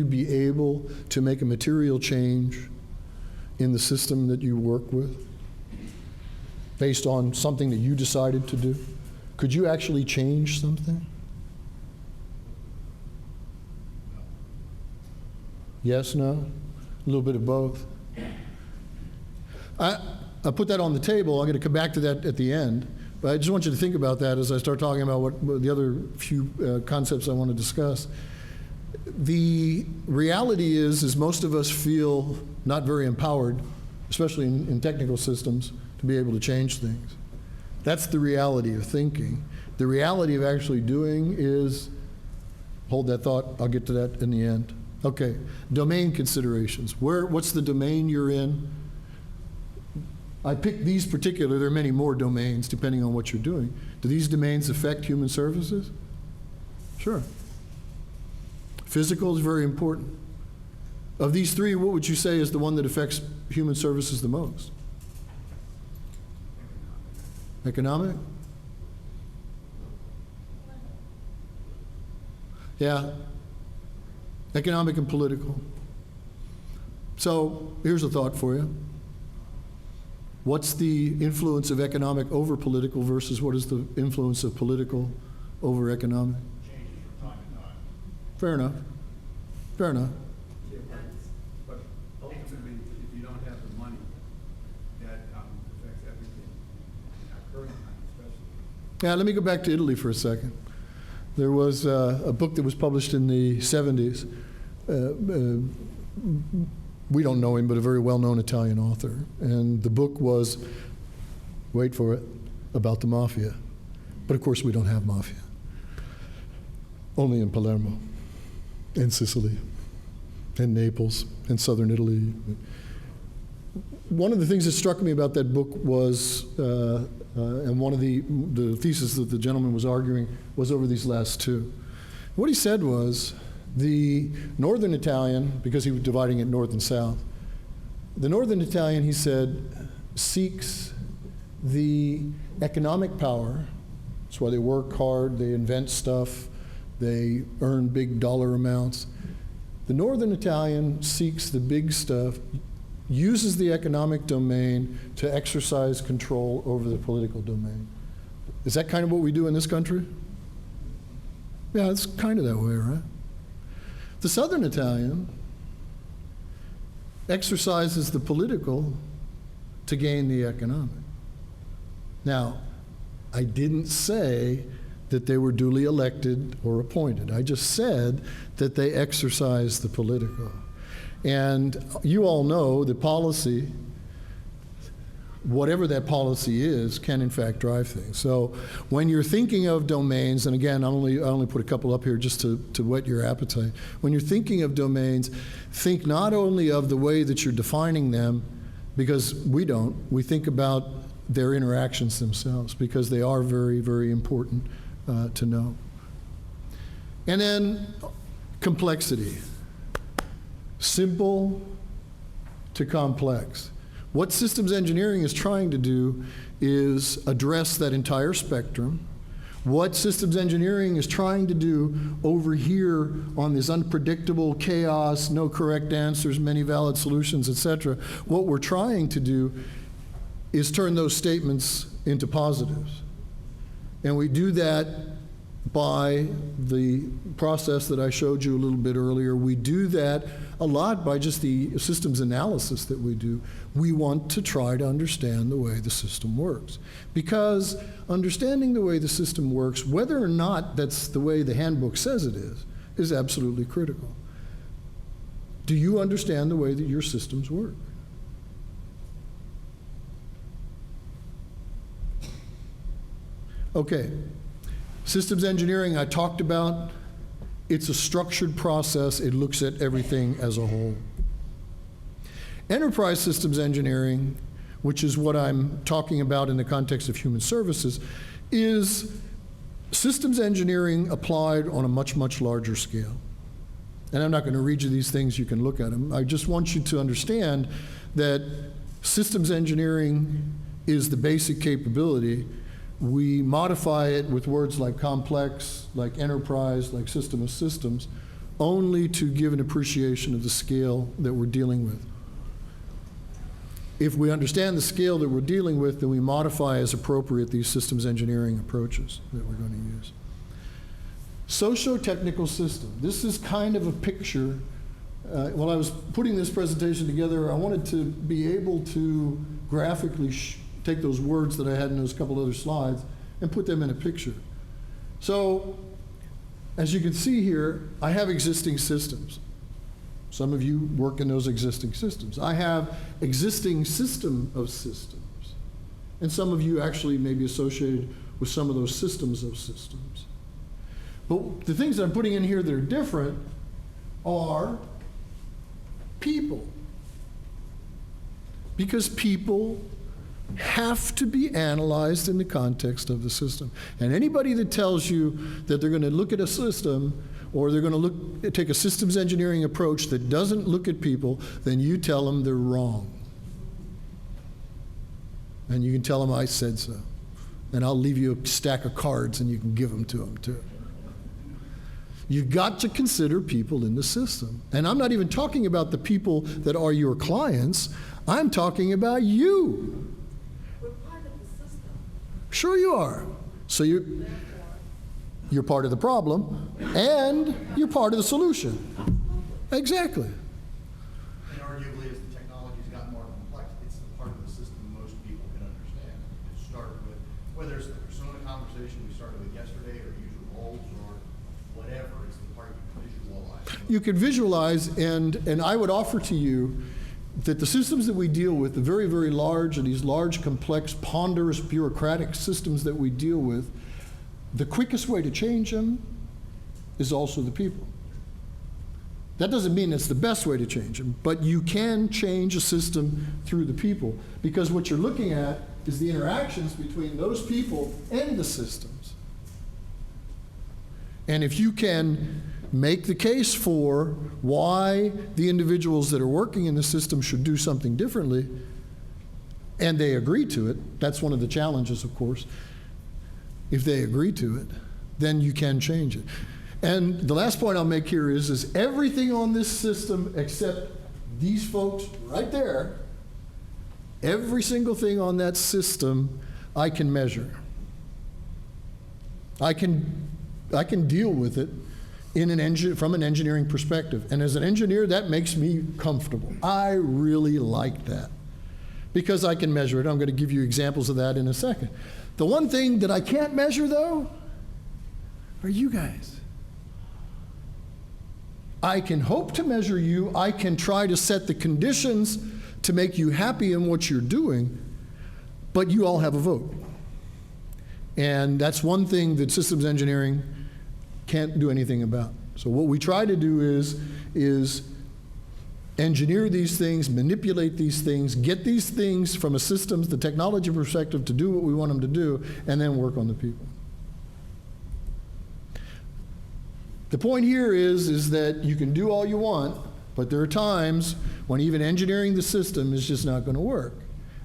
be able to make a material change in the system that you work with based on something that you decided to do? Could you actually change something? Yes, no? A little bit of both. I put that on the table. I'm going to come back to that at the end. But I just want you to think about that as I start talking about what the other few concepts I want to discuss. The reality is most of us feel not very empowered, especially in technical systems, to be able to change things. That's the reality of thinking. The reality of actually doing is, hold that thought, I'll get to that in the end. Okay, domain considerations. What's the domain you're in? I picked these particular, there are many more domains depending on what you're doing. Do these domains affect human services? Sure. Physical is very important. Of these three, what would you say is the one that affects human services the most? Economic? Yeah. Economic and political. So here's a thought for you. What's the influence of economic over political versus what is the influence of political over economic? Changes from time to time. Fair enough. Fair enough. Yeah, but ultimately, if you don't have the money, that affects everything, in our current time especially. Yeah, let me go back to Italy for a second. There was a book that was published in the 70s. We don't know him, but a very well-known Italian author. And the book was, wait for it, about the mafia. But of course we don't have mafia. Only in Palermo, and Sicily, and Naples, and southern Italy. One of the things that struck me about that book was, and one of the theses that the gentleman was arguing was over these last two. What he said was, the northern Italian, because he was dividing it north and south, the northern Italian, he said, seeks the economic power. That's why they work hard, they invent stuff, they earn big dollar amounts. The northern Italian seeks the big stuff, uses the economic domain to exercise control over the political domain. Is that kind of what we do in this country? Yeah, it's kind of that way, right? The southern Italian exercises the political to gain the economic. Now, I didn't say that they were duly elected or appointed. I just said that they exercise the political. And you all know that policy, whatever that policy is, can in fact drive things. So when you're thinking of domains, and again, I only put a couple up here just to whet your appetite. When you're thinking of domains, think not only of the way that you're defining them, because we don't, we think about their interactions themselves, because they are very, very important to know. And then complexity. Simple to complex. What systems engineering is trying to do is address that entire spectrum What systems engineering is trying to do over here on this unpredictable chaos, no correct answers, many valid solutions, etc., what we're trying to do is turn those statements into positives. And we do that by the process that I showed you a little bit earlier. We do that a lot by just the systems analysis that we do. We want to try to understand the way the system works. Because understanding the way the system works, whether or not that's the way the handbook says it is absolutely critical. Do you understand the way that your systems work? Okay. Systems engineering, I talked about. It's a structured process. It looks at everything as a whole. Enterprise systems engineering, which is what I'm talking about in the context of human services, is systems engineering applied on a much, much larger scale. And I'm not going to read you these things. You can look at them. I just want you to understand that systems engineering is the basic capability. We modify it with words like complex, like enterprise, like system of systems, only to give an appreciation of the scale that we're dealing with. If we understand the scale that we're dealing with, then we modify as appropriate these systems engineering approaches that we're going to use. Socio-technical system. This is kind of a picture. While I was putting this presentation together, I wanted to be able to graphically take those words that I had in those couple other slides and put them in a picture. So, as you can see here, I have existing systems. Some of you work in those existing systems. I have existing system of systems. And some of you actually may be associated with some of those systems of systems. But the things that I'm putting in here that are different are people. Because people have to be analyzed in the context of the system. And anybody that tells you that they're going to look at a system or they're going to take a systems engineering approach that doesn't look at people, then you tell them they're wrong. And you can tell them I said so. And I'll leave you a stack of cards and you can give them to them too. You've got to consider people in the system. And I'm not even talking about the people that are your clients. I'm talking about you. Sure you are. So you're part of the problem, and you're part of the solution. Exactly. And arguably, as the technology's gotten more complex, it's the part of the system most people can understand. It started with, whether it's the persona conversation we started with yesterday, or usual roles, or whatever, it's the part you can visualize. You could visualize, and I would offer to you that the systems that we deal with, the very, very large and these large, complex, ponderous, bureaucratic systems that we deal with, the quickest way to change them is also the people. That doesn't mean it's the best way to change them, but you can change a system through the people, because what you're looking at is the interactions between those people and the systems. And if you can make the case for why the individuals that are working in the system should do something differently, and they agree to it, that's one of the challenges, of course. If they agree to it, then you can change it. And the last point I'll make here is everything on this system except these folks right there, every single thing on that system I can measure. I can deal with it from an engineering perspective. And as an engineer, that makes me comfortable. I really like that because I can measure it. I'm going to give you examples of that in a second. The one thing that I can't measure, though, are you guys. I can hope to measure you. I can try to set the conditions to make you happy in what you're doing, but you all have a vote. And that's one thing that systems engineering can't do anything about. So what we try to do is engineer these things, manipulate these things, get these things from a systems, the technology perspective to do what we want them to do, and then work on the people. The point here is that you can do all you want, but there are times when even engineering the system is just not going to work.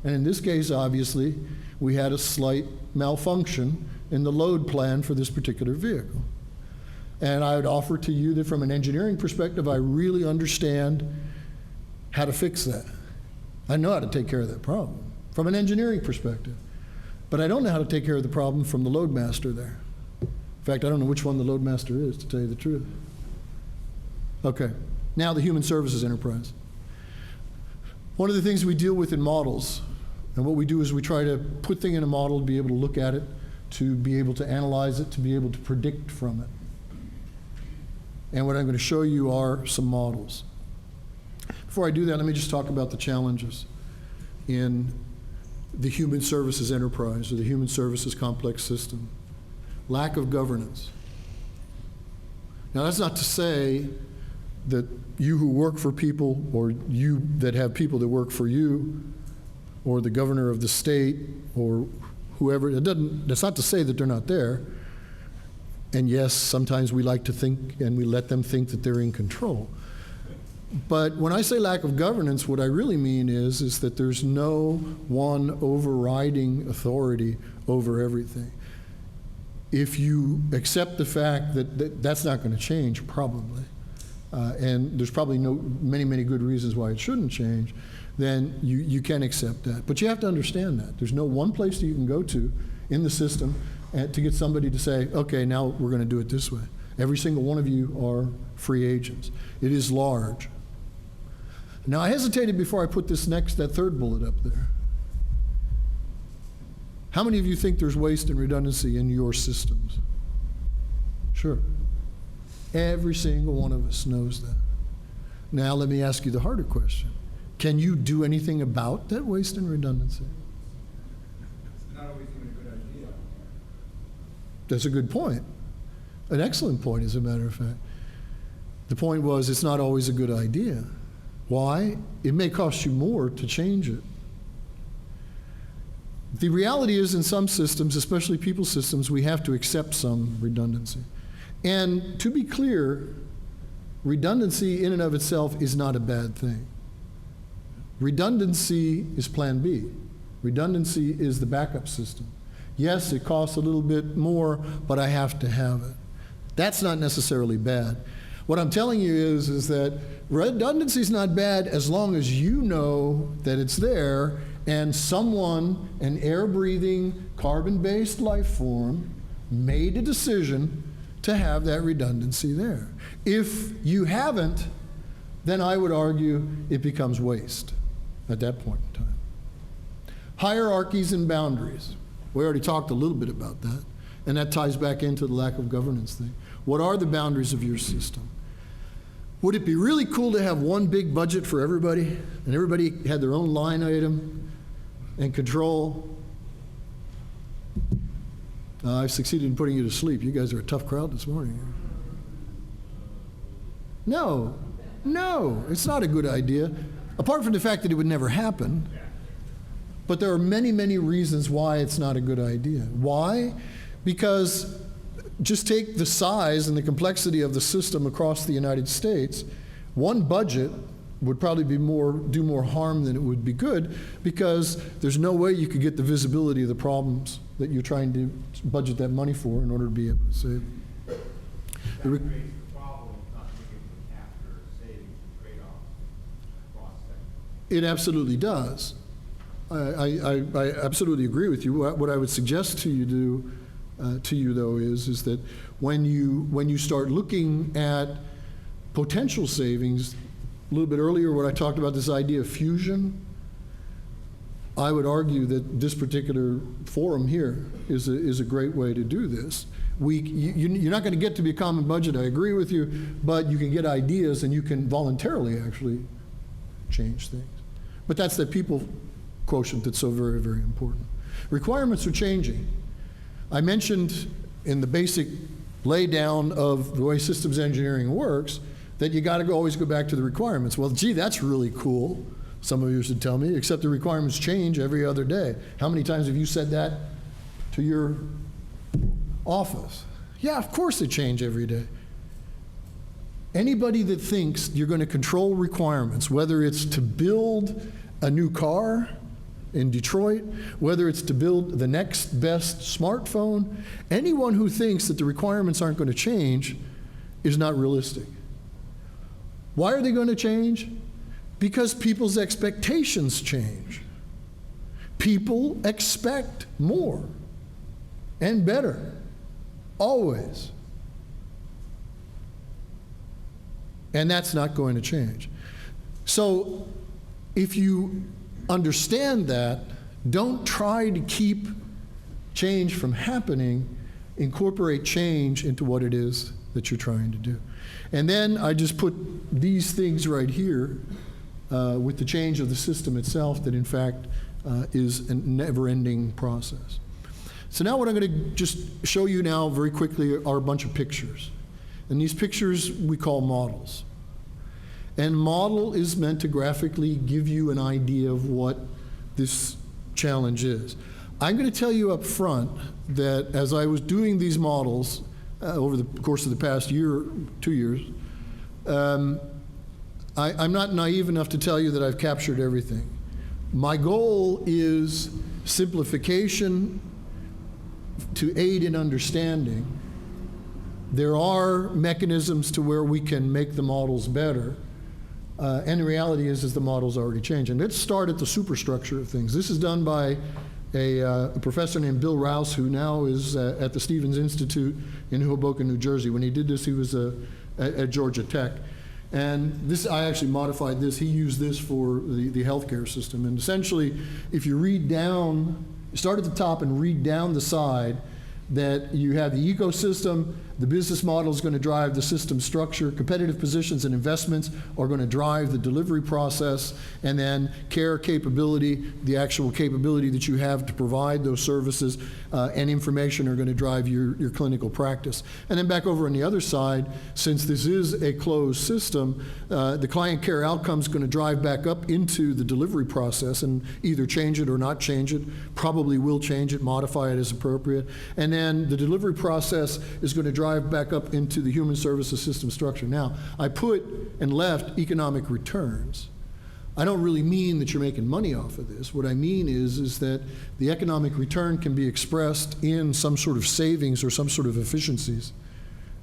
And in this case, obviously, we had a slight malfunction and the load plan for this particular vehicle. And I would offer to you that from an engineering perspective, I really understand how to fix that. I know how to take care of that problem from an engineering perspective. But I don't know how to take care of the problem from the loadmaster there. In fact, I don't know which one the loadmaster is, to tell you the truth. Okay, now the human services enterprise. One of the things we deal with in models, and what we do is we try to put things in a model to be able to look at it, to be able to analyze it, to be able to predict from it. And what I'm going to show you are some models. Before I do that, let me just talk about the challenges in the human services enterprise or the human services complex system. Lack of governance. Now, that's not to say that you who work for people, or you that have people that work for you, or the governor of the state, or whoever, that's not to say that they're not there. And yes, sometimes we like to think, and we let them think that they're in control. But when I say lack of governance, what I really mean is that there's no one overriding authority over everything. If you accept the fact that that's not going to change, probably, and there's probably many good reasons why it shouldn't change, then you can accept that. But you have to understand that. There's no one place that you can go to in the system to get somebody to say, okay, now we're going to do it this way. Every single one of you are free agents. It is large. Now, I hesitated before I put that third bullet up there. How many of you think there's waste and redundancy in your systems? Sure. Every single one of us knows that. Now, let me ask you the harder question. Can you do anything about that waste and redundancy? It's not always even a good idea. That's a good point. An excellent point, as a matter of fact. The point was, it's not always a good idea. Why? It may cost you more to change it. The reality is, in some systems, especially people systems, we have to accept some redundancy. And to be clear, redundancy in and of itself is not a bad thing. Redundancy is plan B. Redundancy is the backup system. Yes, it costs a little bit more, but I have to have it. That's not necessarily bad. What I'm telling you is that redundancy is not bad as long as you know that it's there and someone, an air-breathing, carbon-based life form, made a decision to have that redundancy there. If you haven't, then I would argue it becomes waste at that point in time. Hierarchies and boundaries. We already talked a little bit about that, and that ties back into the lack of governance thing. What are the boundaries of your system? Would it be really cool to have one big budget for everybody, and everybody had their own line item and control? I've succeeded in putting you to sleep. You guys are a tough crowd this morning. No, it's not a good idea, apart from the fact that it would never happen. But there are many reasons why it's not a good idea. Why? Because just take the size and the complexity of the system across the United States. One budget would probably do more harm than it would be good, because there's no way you could get the visibility of the problems that you're trying to budget that money for in order to be able to save. That creates the problem of not being able to capture savings and trade-offs across sectors. It absolutely does. I absolutely agree with you. What I would suggest to you though is that when you start looking at potential savings, a little bit earlier when I talked about this idea of fusion, I would argue that this particular forum here is a great way to do this. You're not going to get to be a common budget, I agree with you, but you can get ideas and you can voluntarily actually change things. But that's the people quotient that's so very important. Requirements are changing. I mentioned in the basic laydown of the way systems engineering works that you got to always go back to the requirements. Well, gee, that's really cool, some of you should tell me, except the requirements change every other day. How many times have you said that to your office? Yeah, of course they change every day. Anybody that thinks you're going to control requirements, whether it's to build a new car in Detroit, whether it's to build the next best smartphone, anyone who thinks that the requirements aren't going to change is not realistic. Why are they going to change? Because people's expectations change. People expect more and better, always. And that's not going to change. So if you understand that, don't try to keep change from happening. Incorporate change into what it is that you're trying to do. And then I just put these things right here with the change of the system itself that in fact is a never-ending process. So now what I'm going to just show you now very quickly are a bunch of pictures. And these pictures we call models. And model is meant to graphically give you an idea of what this challenge is. I'm going to tell you up front that as I was doing these models over the course of the past year, 2 years, I'm not naive enough to tell you that I've captured everything. My goal is simplification to aid in understanding. There are mechanisms to where we can make the models better. And the reality is the model's already changed. And let's start at the superstructure of things. This is done by a professor named Bill Rouse, who now is at the Stevens Institute in Hoboken, New Jersey. When he did this, he was at Georgia Tech. And this, I actually modified this. He used this for the healthcare system. And essentially, if you read down, start at the top and read down the side, that you have the ecosystem, the business model is going to drive the system structure, competitive positions and investments are going to drive the delivery process, and then care capability, the actual capability that you have to provide those services and information are going to drive your clinical practice. And then back over on the other side, since this is a closed system, the client care outcome is going to drive back up into the delivery process and either change it or not change it, probably will change it, modify it as appropriate. And then the delivery process is going to drive back up into the human services system structure. Now, I put and left economic returns. I don't really mean that you're making money off of this. What I mean is that the economic return can be expressed in some sort of savings or some sort of efficiencies.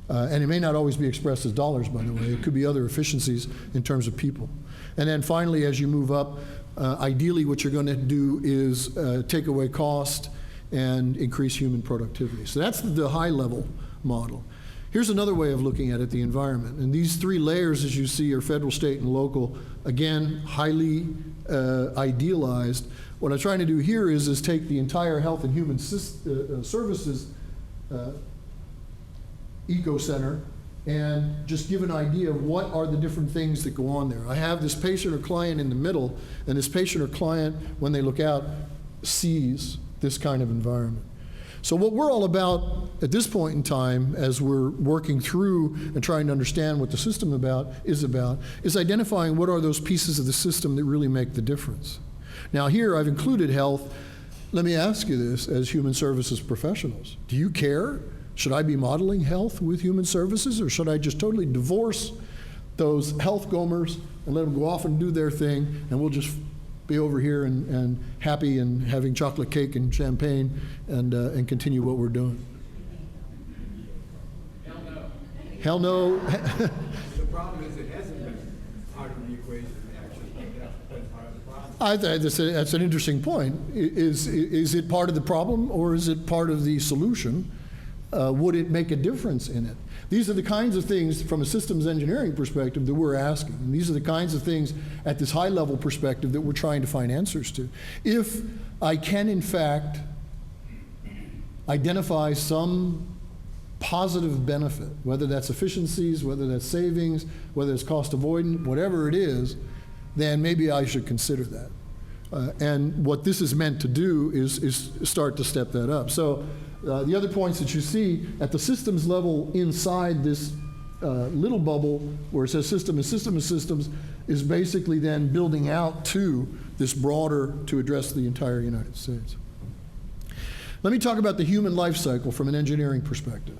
And it may not always be expressed as dollars, by the way. It could be other efficiencies in terms of people. And then finally, as you move up, ideally what you're going to do is take away cost and increase human productivity. So that's the high-level model. Here's another way of looking at it, the environment. And these three layers, as you see, are federal, state, and local. Again, highly idealized. What I'm trying to do here is take the entire health and human services eco-center and just give an idea of what are the different things that go on there. I have this patient or client in the middle, and this patient or client, when they look out, sees this kind of environment. So what we're all about at this point in time, as we're working through and trying to understand what the system is identifying what are those pieces of the system that really make the difference. Now here I've included health. Let me ask you this as human services professionals. Do you care? Should I be modeling health with human services, or should I just totally divorce those health gomers and let them go off and do their thing, and we'll just be over here and happy and having chocolate cake and champagne and continue what we're doing? Hell no. The problem is it hasn't been part of the equation, actually. That's been part of the problem. I think that's an interesting point. Is it part of the problem, or is it part of the solution? Would it make a difference in it? These are the kinds of things from a systems engineering perspective that we're asking. And these are the kinds of things at this high level perspective that we're trying to find answers to. If I can, in fact, identify some positive benefit, whether that's efficiencies, whether that's savings, whether it's cost avoidance, whatever it is, then maybe I should consider that. And what this is meant to do is start to step that up. So the other points that you see at the systems level inside this little bubble where it says system and system of systems is basically then building out to this broader to address the entire United States. Let me talk about the human life cycle from an engineering perspective.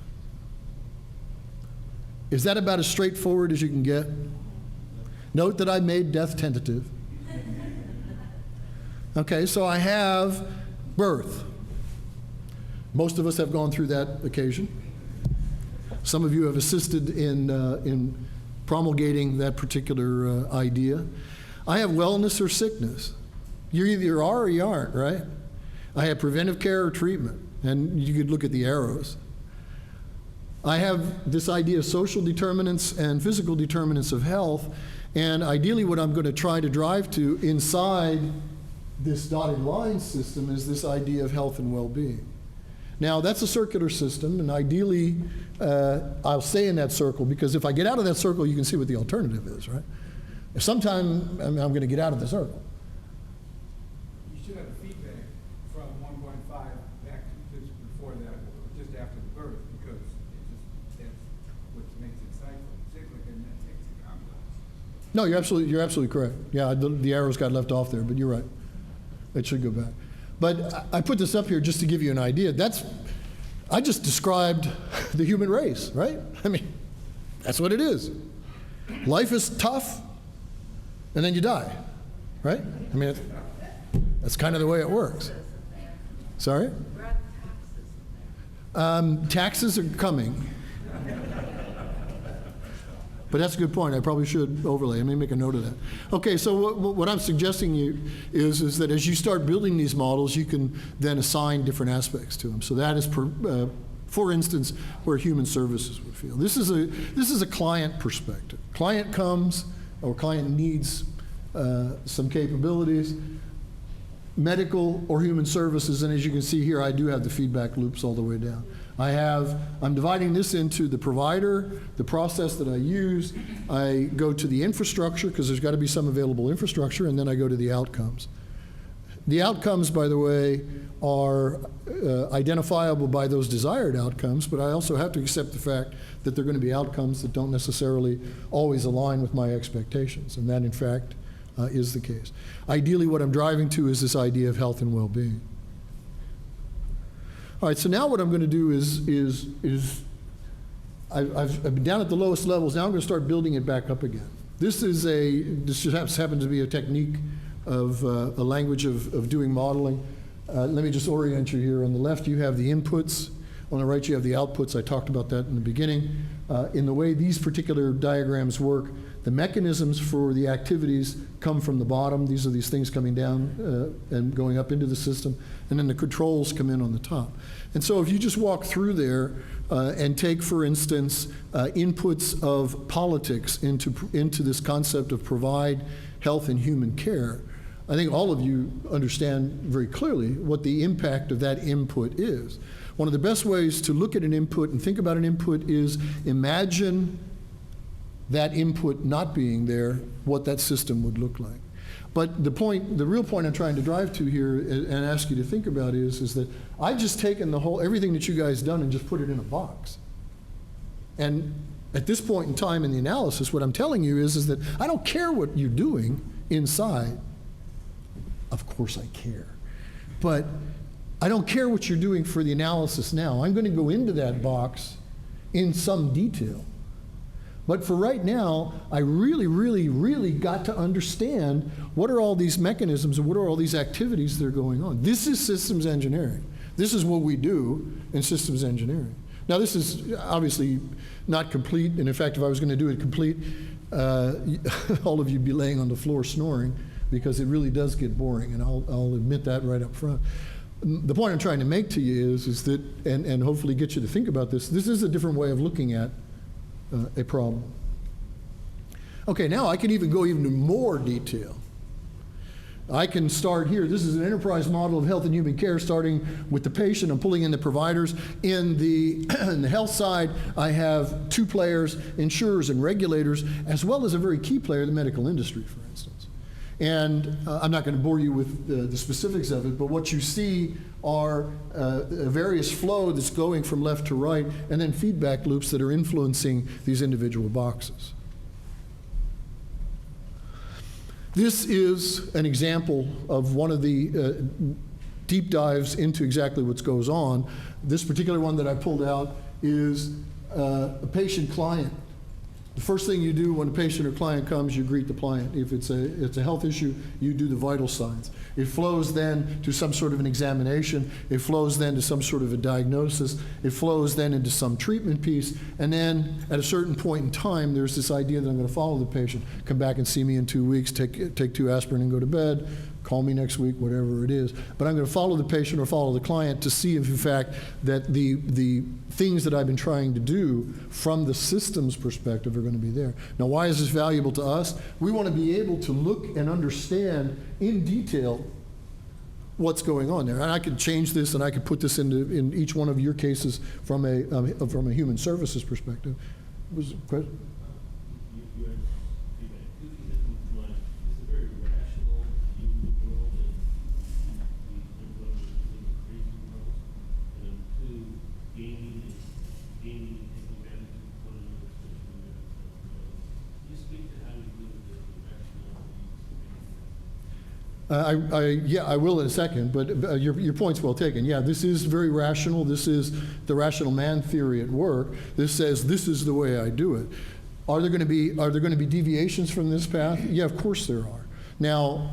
Is that about as straightforward as you can get? Note that I made death tentative. Okay, so I have birth. Most of us have gone through that occasion. Some of you have assisted in promulgating that particular idea. I have wellness or sickness. You either are or you aren't, right? I have preventive care or treatment, and you could look at the arrows. I have this idea of social determinants and physical determinants of health, and ideally what I'm going to try to drive to inside this dotted line system is this idea of health and well-being. Now, that's a circular system, and ideally, I'll stay in that circle, because if I get out of that circle, you can see what the alternative is, right? If sometime I'm going to get out of the circle. You should have feedback from 1.5 back to just before that, or just after the birth, because that's what makes it cyclic, and that makes it complex. No, you're absolutely correct. Yeah, the arrows got left off there, but you're right. It should go back. But I put this up here just to give you an idea. I just described the human race, right? I mean, that's what it is. Life is tough, and then you die, right? I mean, that's kind of the way it works. Sorry? Taxes are coming. But that's a good point. I probably should overlay. Let me make a note of that. Okay, so what I'm suggesting you is that as you start building these models, you can then assign different aspects to them. So that is, for instance, where human services would feel. This is a client perspective. Client comes, or client needs some capabilities, medical or human services, and as you can see here, I do have the feedback loops all the way down. I'm dividing this into the provider, the process that I use. I go to the infrastructure, because there's got to be some available infrastructure, and then I go to the outcomes. The outcomes, by the way, are identifiable by those desired outcomes, but I also have to accept the fact that they're going to be outcomes that don't necessarily always align with my expectations, and that, in fact, is the case. Ideally, what I'm driving to is this idea of health and well-being. All right, so now what I'm going to do is I've been down at the lowest levels. Now I'm going to start building it back up again. This just happens to be a technique of a language of doing modeling. Let me just orient you here. On the left, you have the inputs. On the right, you have the outputs. I talked about that in the beginning. In the way these particular diagrams work, the mechanisms for the activities come from the bottom. These are these things coming down and going up into the system. And then the controls come in on the top. And so if you just walk through there and take, for instance, inputs of politics into this concept of provide health and human care, I think all of you understand very clearly what the impact of that input is. One of the best ways to look at an input and think about an input is imagine that input not being there, what that system would look like. But the real point I'm trying to drive to here and ask you to think about is that I've just taken everything that you guys done and just put it in a box. And at this point in time in the analysis, what I'm telling you is that I don't care what you're doing inside. Of course I care. But I don't care what you're doing for the analysis now. I'm going to go into that box in some detail. But for right now, I really, really, really got to understand what are all these mechanisms and what are all these activities that are going on. This is systems engineering. This is what we do in systems engineering. Now, this is obviously not complete, and in fact, if I was going to do it complete, all of you'd be laying on the floor snoring, because it really does get boring, and I'll admit that right up front. The point I'm trying to make to you is that, and hopefully get you to think about this is a different way of looking at a problem. Okay, now I can even go even more detail. I can start here. This is an enterprise model of health and human care, starting with the patient. I'm pulling in the providers. In the health side, I have two players, insurers and regulators, as well as a very key player, the medical industry, for instance. And I'm not going to bore you with the specifics of it, but what you see are a various flow that's going from left to right, and then feedback loops that are influencing these individual boxes. This is an example of one of the deep dives into exactly what goes on. This particular one that I pulled out is a patient-client The first thing you do when a patient or client comes, you greet the client. If it's a health issue, you do the vital signs. It flows then to some sort of an examination. It flows then to some sort of a diagnosis. It flows then into some treatment piece. And then at a certain point in time, there's this idea that I'm going to follow the patient. Come back and see me in 2 weeks, take 2 aspirin and go to bed. Call me next week, whatever it is. But I'm going to follow the patient or follow the client to see if, in fact, that the things that I've been trying to do from the systems perspective are going to be there. Now, why is this valuable to us? We want to be able to look and understand in detail what's going on there. And I could change this and I could put this in each one of your cases from a human services perspective. Was a question? You had feedback. Two things that come to mind. It's a very rational view of the world, and we live in crazy worlds. And two, gaming and taking advantage of one another, especially when can you speak to how you deal with the rationality? Yeah, I will in a second, but your point's well taken. Yeah, this is very rational. This is the rational man theory at work. This says this is the way I do it. Are there going to be deviations from this path? Yeah, of course there are. Now,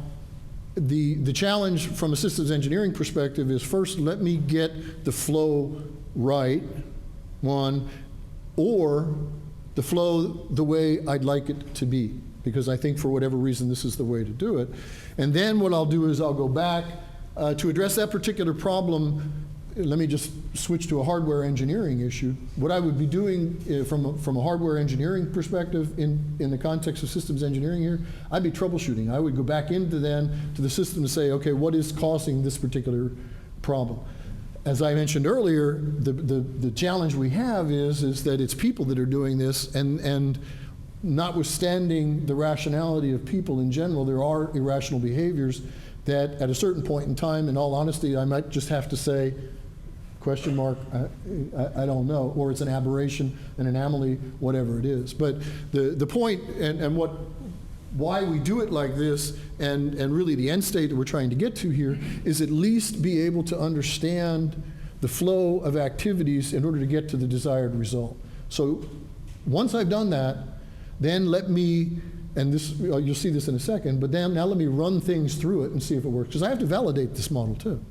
the challenge from a systems engineering perspective is first let me get the flow right, one, or the flow the way I'd like it to be, because I think for whatever reason this is the way to do it. And then what I'll do is I'll go back to address that particular problem. Let me just switch to a hardware engineering issue. What I would be doing from a hardware engineering perspective in the context of systems engineering here, I'd be troubleshooting. I would go back into the system to say, okay, what is causing this particular problem? As I mentioned earlier, the challenge we have is that it's people that are doing this, and notwithstanding the rationality of people in general, there are irrational behaviors that at a certain point in time, in all honesty, I might just have to say, question mark, I don't know, or it's an aberration, an anomaly, whatever it is. But the point and why we do it like this, and really the end state that we're trying to get to here, is at least be able to understand the flow of activities in order to get to the desired result. So once I've done that, then let me, and this you'll see this in a second, but then now let me run things through it and see if it works, because I have to validate this model too.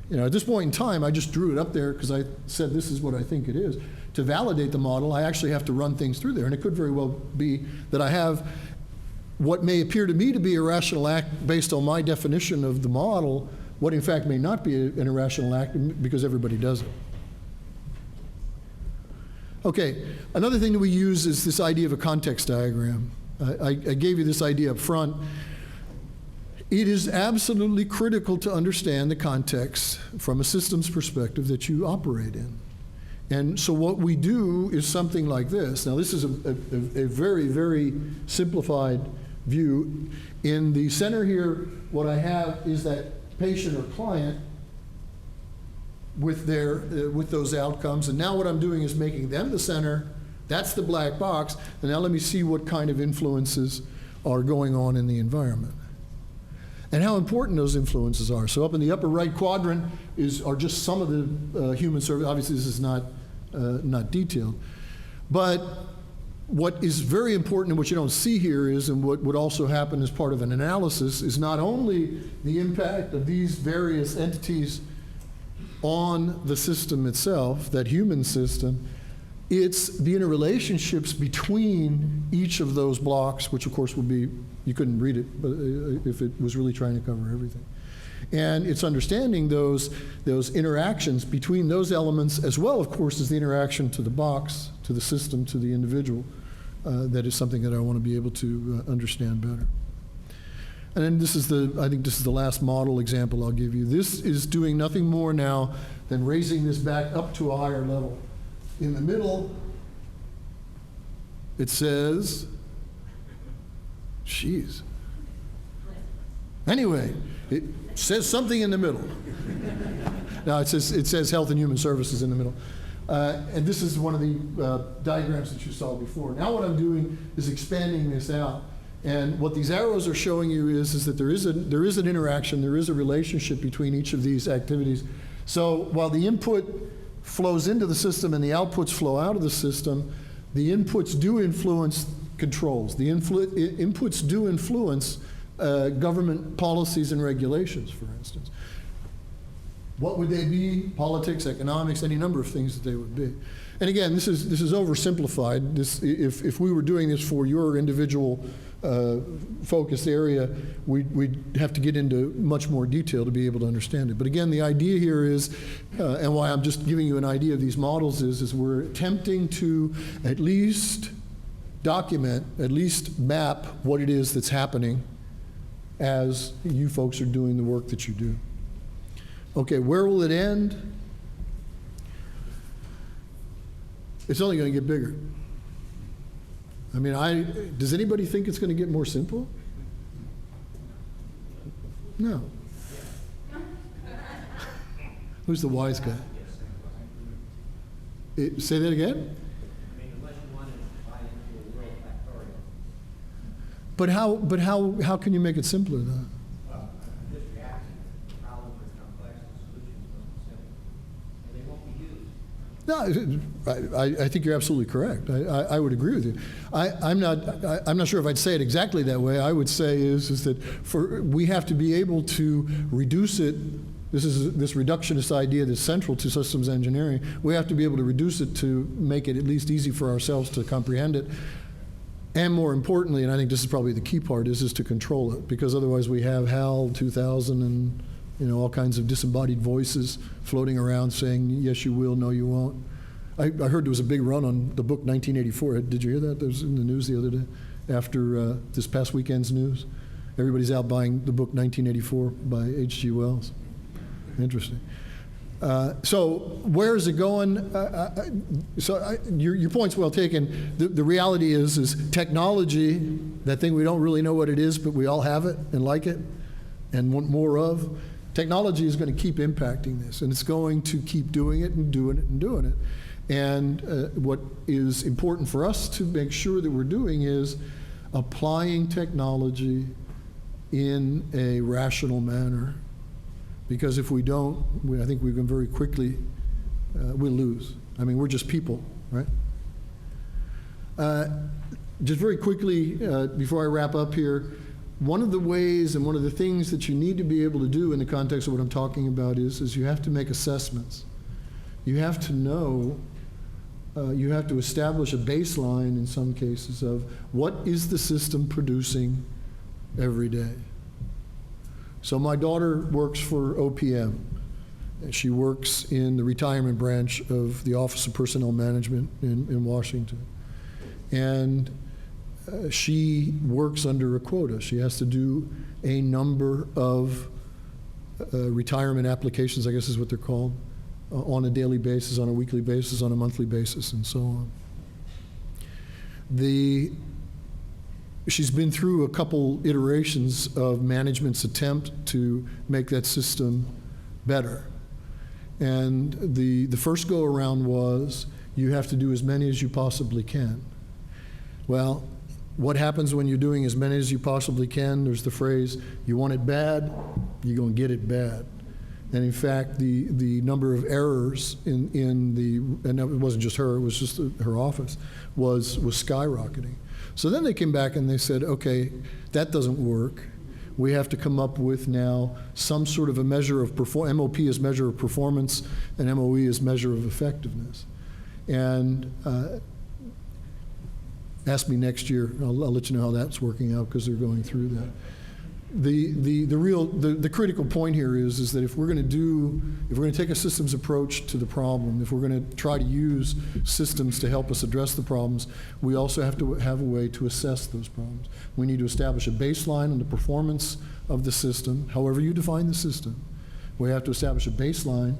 You know, at this point in time, I just drew it up there because I said this is what I think it is. To validate the model, I actually have to run things through there, and it could very well be that I have what may appear to me to be a rational act based on my definition of the model, what in fact may not be an irrational act because everybody does it. Okay, another thing that we use is this idea of a context diagram. I gave you this idea up front. It is absolutely critical to understand the context from a systems perspective that you operate in. And so what we do is something like this. Now, this is a very, very simplified view. In the center here, what I have is that patient or client with those outcomes. And now what I'm doing is making them the center. That's the black box. And now let me see what kind of influences are going on in the environment and how important those influences are. So up in the upper right quadrant are just some of the human service. Obviously, this is not detailed. But what is very important and what you don't see here is, and what would also happen as part of an analysis, is not only the impact of these various entities on the system itself, that human system, it's the interrelationships between each of those blocks, which of course would be, you couldn't read it but if it was really trying to cover everything. And it's understanding those interactions between those elements, as well, of course, as the interaction to the box, to the system, to the individual. That is something that I want to be able to understand better. And then I think this is the last model example I'll give you. This is doing nothing more now than raising this back up to a higher level. In the middle, it says, geez. Anyway, it says something in the middle. Now it says Health and Human Services in the middle. And this is one of the diagrams that you saw before. Now what I'm doing is expanding this out. And what these arrows are showing you is that there is an interaction, there is a relationship between each of these activities. So while the input flows into the system and the outputs flow out of the system, The inputs do influence controls. The inputs do influence government policies and regulations, for instance. What would they be? Politics, economics, any number of things that they would be. And again, this is oversimplified. If we were doing this for your individual focused area, we'd have to get into much more detail to be able to understand it. But again, the idea here is, and why I'm just giving you an idea of these models is we're attempting to at least document, at least map what it is that's happening as you folks are doing the work that you do. Okay, where will it end? It's only going to get bigger. I mean, does anybody think it's going to get more simple? No. Who's the wise guy? Say that again? I mean, unless you want to buy into a world factorial. But how can you make it simpler though? Just reaction, problems are complex, the solutions must be simple. And they won't be used. No, I think you're absolutely correct. I would agree with you. I'm not sure if I'd say it exactly that way. I would say is that we have to be able to reduce it. This reductionist idea that's central to systems engineering. We have to be able to reduce it to make it at least easy for ourselves to comprehend it. And more importantly, and I think this is probably the key part, is to control it, because otherwise we have HAL 2000 and all kinds of disembodied voices floating around saying, yes, you will, no, you won't. I heard there was a big run on the book 1984. Did you hear that? That was in the news the other day after this past weekend's news. Everybody's out buying the book 1984 by H.G. Wells. Interesting. So where is it going? Your point's well taken. The reality is technology, that thing we don't really know what it is, but we all have it and like it and want more of. Technology is going to keep impacting this, and it's going to keep doing it and doing it and doing it. And what is important for us to make sure that we're doing is applying technology in a rational manner. Because if we don't, I think we can very quickly, we'll lose. I mean, we're just people, right? Just very quickly, before I wrap up here, one of the ways and one of the things that you need to be able to do in the context of what I'm talking about is you have to make assessments. You have to know, you have to establish a baseline in some cases of what is the system producing every day. So my daughter works for OPM. She works in the retirement branch of the Office of Personnel Management in Washington. And she works under a quota. She has to do a number of retirement applications, I guess is what they're called, on a daily basis, on a weekly basis, on a monthly basis, and so on. She's been through a couple iterations of management's attempt to make that system better. And the first go around was, you have to do as many as you possibly can. Well, what happens when you're doing as many as you possibly can? There's the phrase, you want it bad, you're going to get it bad. And in fact, the number of errors and it wasn't just her, it was just her office, was skyrocketing. So then they came back and they said, okay, that doesn't work. We have to come up with now some sort of a measure of MOP is measure of performance and MOE is measure of effectiveness. And ask me next year, I'll let you know how that's working out because they're going through that. The critical point here is that if we're going to take a systems approach to the problem, if we're going to try to use systems to help us address the problems, we also have to have a way to assess those problems. We need to establish a baseline on the performance of the system, however you define the system. We have to establish a baseline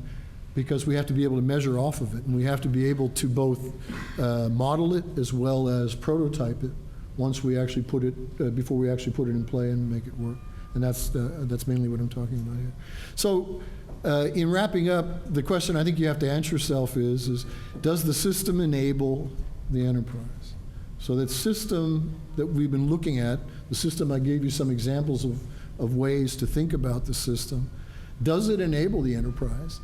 because we have to be able to measure off of it, and we have to be able to both model it as well as prototype it once we actually put it, before we actually put it in play and make it work. And that's mainly what I'm talking about here. So in wrapping up, the question I think you have to answer yourself is does the system enable the enterprise? So that system that we've been looking at, the system I gave you some examples of ways to think about the system, does it enable the enterprise?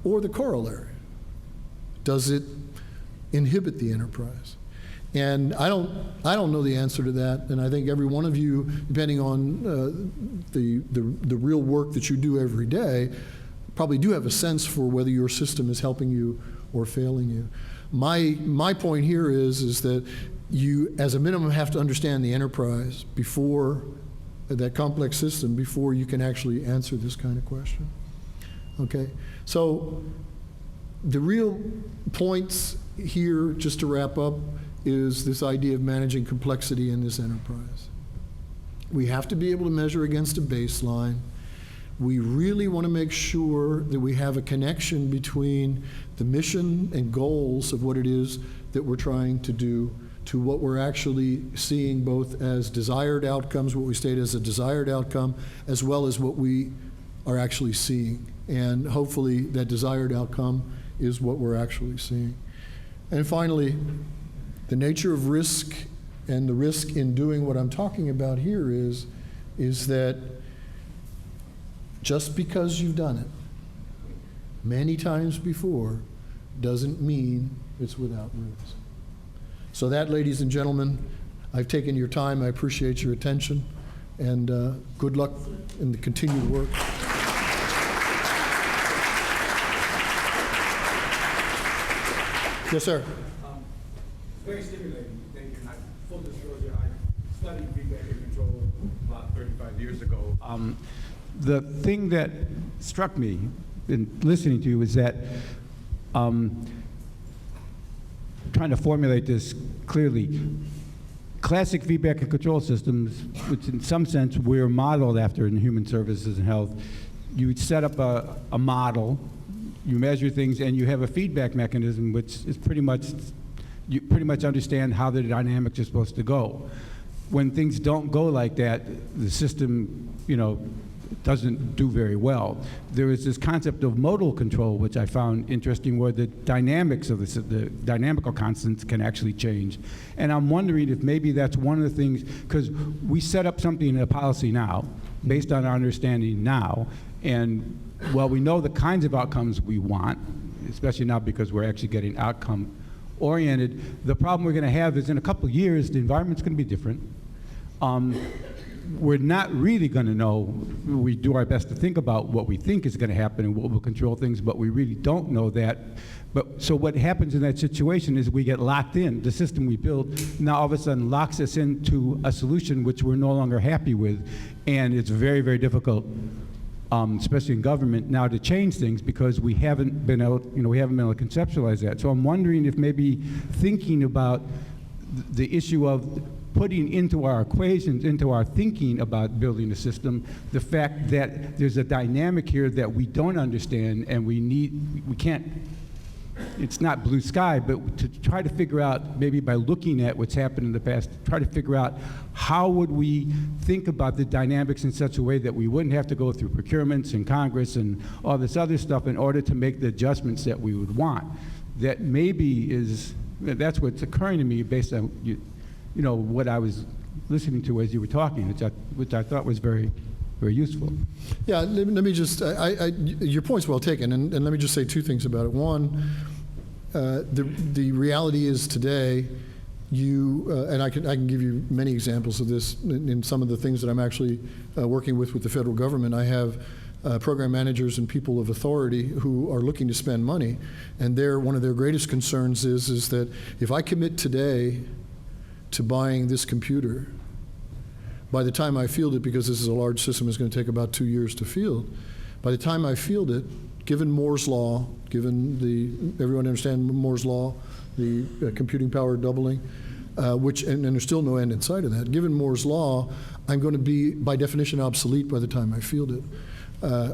Or the corollary, does it inhibit the enterprise? And I don't know the answer to that, and I think every one of you, depending on the real work that you do every day, probably do have a sense for whether your system is helping you or failing you. My point here is that you, as a minimum, have to understand the enterprise before that complex system before you can actually answer this kind of question. Okay, so the real points here, just to wrap up, is this idea of managing complexity in this enterprise. We have to be able to measure against a baseline. We really want to make sure that we have a connection between the mission and goals of what it is that we're trying to do to what we're actually seeing, both as desired outcomes, what we state as a desired outcome, as well as what we are actually seeing. And hopefully that desired outcome is what we're actually seeing. And finally, the nature of risk and the risk in doing what I'm talking about here is that just because you've done it many times before doesn't mean it's without risk. So that, ladies and gentlemen, I've taken your time. I appreciate your attention, and good luck in the continued work. Yes, sir. Very stimulating. Thank you. Full disclosure, I studied feedback and control about 35 years ago. The thing that struck me in listening to you is that trying to formulate this clearly, classic feedback and control systems, which in some sense we're modeled after in human services and health, you would set up a model, you measure things, and you have a feedback mechanism, which is pretty much, you pretty much understand how the dynamics are supposed to go. When things don't go like that, the system, doesn't do very well. There is this concept of modal control, which I found interesting, where the dynamics of the dynamical constants can actually change. And I'm wondering if maybe that's one of the things, because we set up something in a policy now, based on our understanding now, and well, we know the kinds of outcomes we want, especially now because we're actually getting outcome oriented. The problem we're going to have is in a couple of years, the environment's going to be different. We're not really going to know. We do our best to think about what we think is going to happen and what will control things, but we really don't know that. But so what happens in that situation is we get locked in. The system we build now all of a sudden locks us into a solution which we're no longer happy with, and it's very, very difficult, especially in government now, to change things because we haven't been able, we haven't been able to conceptualize that. So I'm wondering if maybe thinking about the issue of putting into our equations, into our thinking about building a system, the fact that there's a dynamic here that we don't understand and we can't, it's not blue sky, but to try to figure out, maybe by looking at what's happened in the past, try to figure out how would we think about the dynamics in such a way that we wouldn't have to go through procurements and Congress and all this other stuff in order to make the adjustments that we would want. That maybe is, that's what's occurring to me based on what I was listening to as you were talking, which I thought was very, very useful. Yeah, let me just, your point's well taken, and let me just say two things about it. One, the reality is today, and I can give you many examples of this in some of the things that I'm actually working with the federal government. I have program managers and people of authority who are looking to spend money, and one of their greatest concerns is that if I commit today to buying this computer, by the time I field it, because this is a large system, it's going to take about 2 years to field, by the time I field it, given Moore's law, everyone understand Moore's law, the computing power doubling, and there's still no end in sight of that. Given Moore's law, I'm going to be, by definition, obsolete by the time I field it.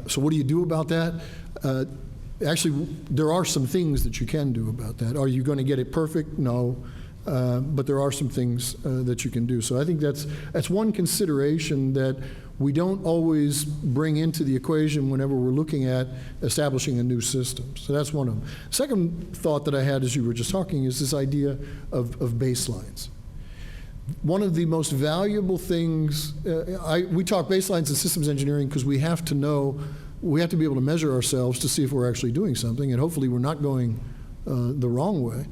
So what do you do about that? Actually, there are some things that you can do about that. Are you going to get it perfect? No. But there are some things that you can do. So I think that's one consideration that we don't always bring into the equation whenever we're looking at establishing a new system. So that's one of them. Second thought that I had as you were just talking is this idea of baselines. One of the most valuable things, we talk baselines in systems engineering because we have to be able to measure ourselves to see if we're actually doing something, and hopefully we're not going the wrong way.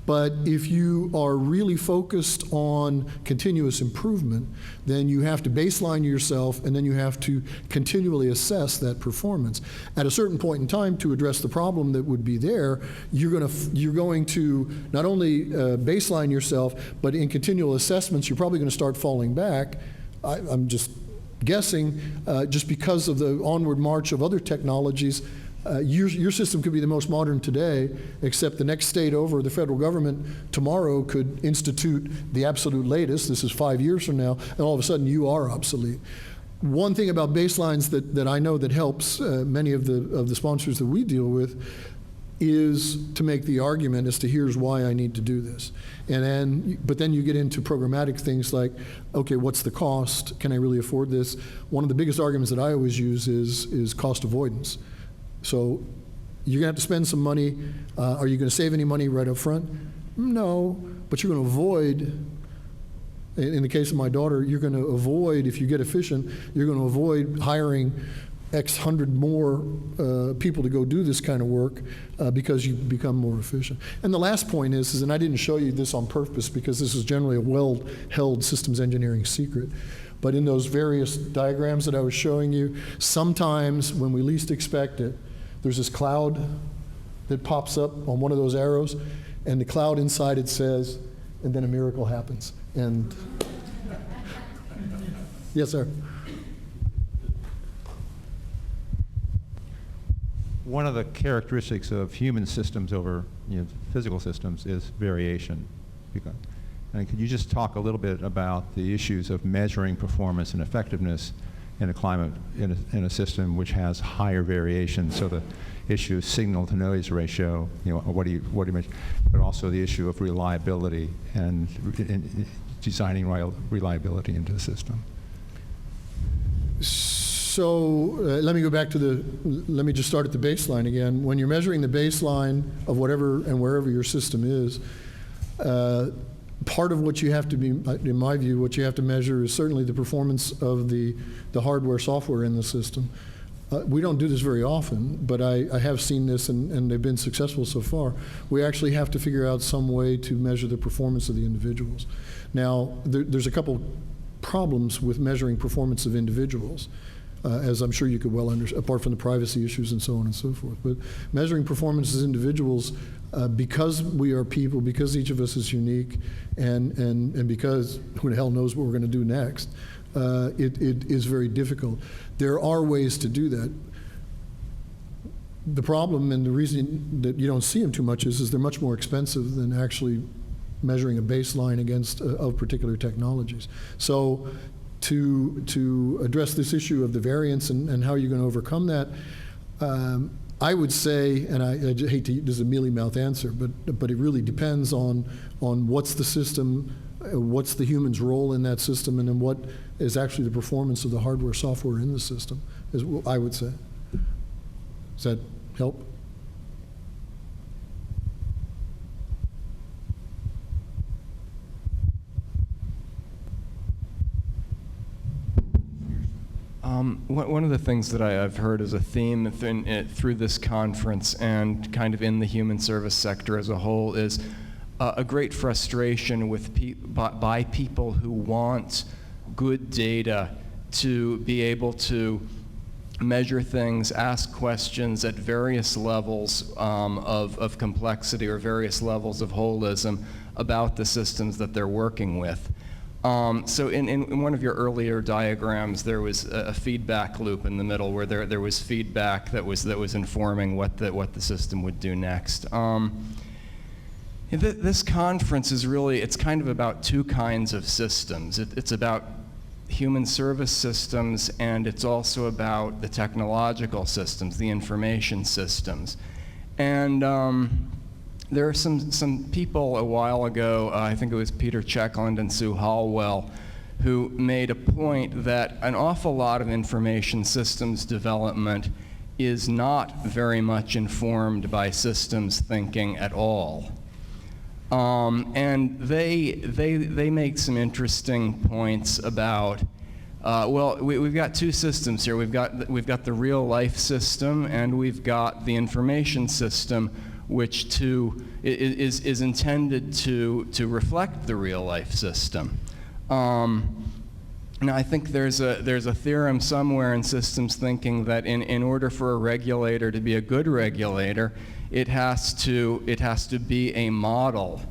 But if you are really focused on continuous improvement, then you have to baseline yourself, and then you have to continually assess that performance. At a certain point in time, to address the problem that would be there, you're going to not only baseline yourself, but in continual assessments, you're probably going to start falling back. I'm just guessing, just because of the onward march of other technologies. Your system could be the most modern today, except the next state over, the federal government, tomorrow could institute the absolute latest. This is 5 years from now, and all of a sudden you are obsolete. One thing about baselines that I know that helps many of the sponsors that we deal with is to make the argument as to here's why I need to do this. But then you get into programmatic things like, okay, what's the cost? Can I really afford this? One of the biggest arguments that I always use is cost avoidance. So you're going to have to spend some money. Are you going to save any money right up front? No, but you're going to avoid, in the case of my daughter, you're going to avoid, if you get efficient, you're going to avoid hiring X hundred more people to go do this kind of work because you become more efficient. And the last point is, and I didn't show you this on purpose because this is generally a well-held systems engineering secret, but in those various diagrams that I was showing you, sometimes when we least expect it, there's this cloud that pops up on one of those arrows, and the cloud inside it says, and then a miracle happens. And yes, sir. One of the characteristics of human systems over physical systems is variation. And could you just talk a little bit about the issues of measuring performance and effectiveness in a climate, in a system which has higher variation? So the issue of signal to noise ratio, what do you measure? But also the issue of reliability and designing reliability into the system. So let me go back to let me just start at the baseline again. When you're measuring the baseline of whatever and wherever your system is, part of what you have to be, in my view, what you have to measure is certainly the performance of the hardware, software in the system. We don't do this very often, but I have seen this, and they've been successful so far. We actually have to figure out some way to measure the performance of the individuals. Now, there's a couple problems with measuring performance of individuals, as I'm sure you could well understand, apart from the privacy issues and so on and so forth. But measuring performance as individuals, because we are people, because each of us is unique, and because who the hell knows what we're going to do next, it is very difficult. There are ways to do that. The problem, and the reason that you don't see them too much, is they're much more expensive than actually measuring a baseline against of particular technologies. So to address this issue of the variance and how you're going to overcome that, I would say, and I hate to, this is a mealy-mouthed answer, but it really depends on what's the system, what's the human's role in that system, and then what is actually the performance of the hardware, software in the system, is what I would say. Does that help? One of the things that I've heard as a theme through this conference and kind of in the human service sector as a whole is a great frustration with by people who want good data to be able to measure things, ask questions at various levels of complexity or various levels of holism about the systems that they're working with. So in one of your earlier diagrams, there was a feedback loop in the middle where there was feedback that was informing what the system would do next. This conference is really, it's kind of about two kinds of systems. It's about human service systems, and it's also about the technological systems, the information systems. And there are some people a while ago, I think it was Peter Checkland and Sue Hallwell, who made a point that an awful lot of information systems development is not very much informed by systems thinking at all. And they make some interesting points about, well, we've got two systems here. We've got the real life system, and we've got the information system. which is intended to reflect the real-life system. Now, I think there's a theorem somewhere in systems thinking that in order for a regulator to be a good regulator, it has to be a model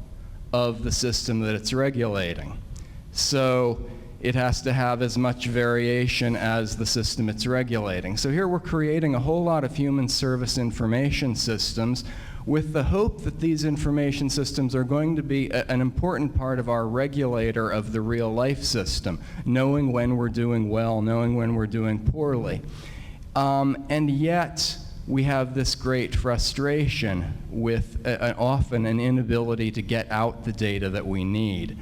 of the system that it's regulating. So it has to have as much variation as the system it's regulating. So here we're creating a whole lot of human service information systems with the hope that these information systems are going to be an important part of our regulator of the real life system, knowing when we're doing well, knowing when we're doing poorly. And yet, we have this great frustration with often an inability to get out the data that we need.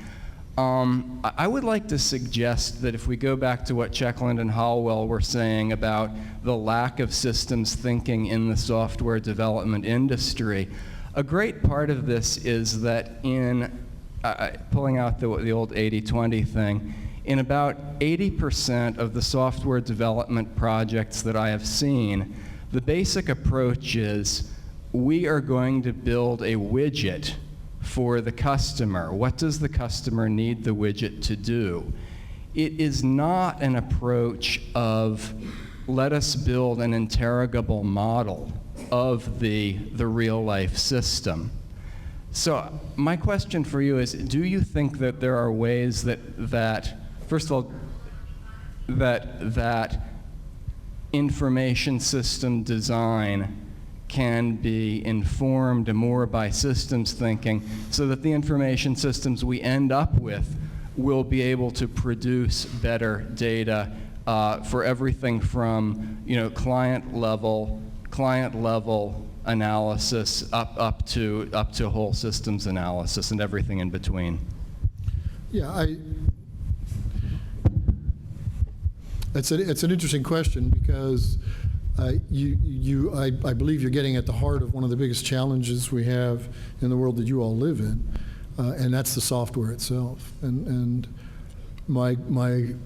I would like to suggest that if we go back to what Checkland and Hallwell were saying about the lack of systems thinking in the software development industry, a great part of this is that in pulling out the old 80-20 thing, in about 80% of the software development projects that I have seen, the basic approach is we are going to build a widget for the customer. What does the customer need the widget to do? It is not an approach of let us build an interrogable model of the real life system. So my question for you is, do you think that there are ways that first of all, that information system design can be informed more by systems thinking so that the information systems we end up with will be able to produce better data for everything from client level analysis up to whole systems analysis and everything in between? Yeah, it's an interesting question because I believe you're getting at the heart of one of the biggest challenges we have in the world that you all live in, and that's the software itself. And my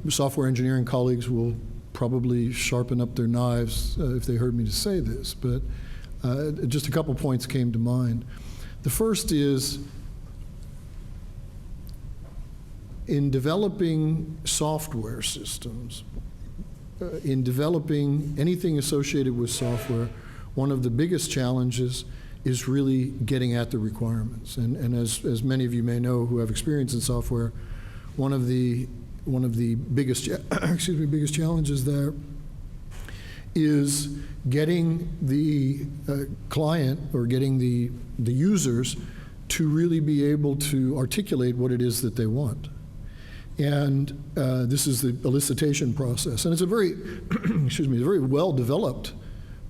software engineering colleagues will probably sharpen up their knives if they heard me to say this, but just a couple points came to mind. The first is, in developing software systems, in developing anything associated with software, one of the biggest challenges is really getting at the requirements. And as many of you may know who have experience in software, one of the biggest biggest challenges there is getting the client or getting the users to really be able to articulate what it is that they want. And this is the elicitation process. And it's a very, very well-developed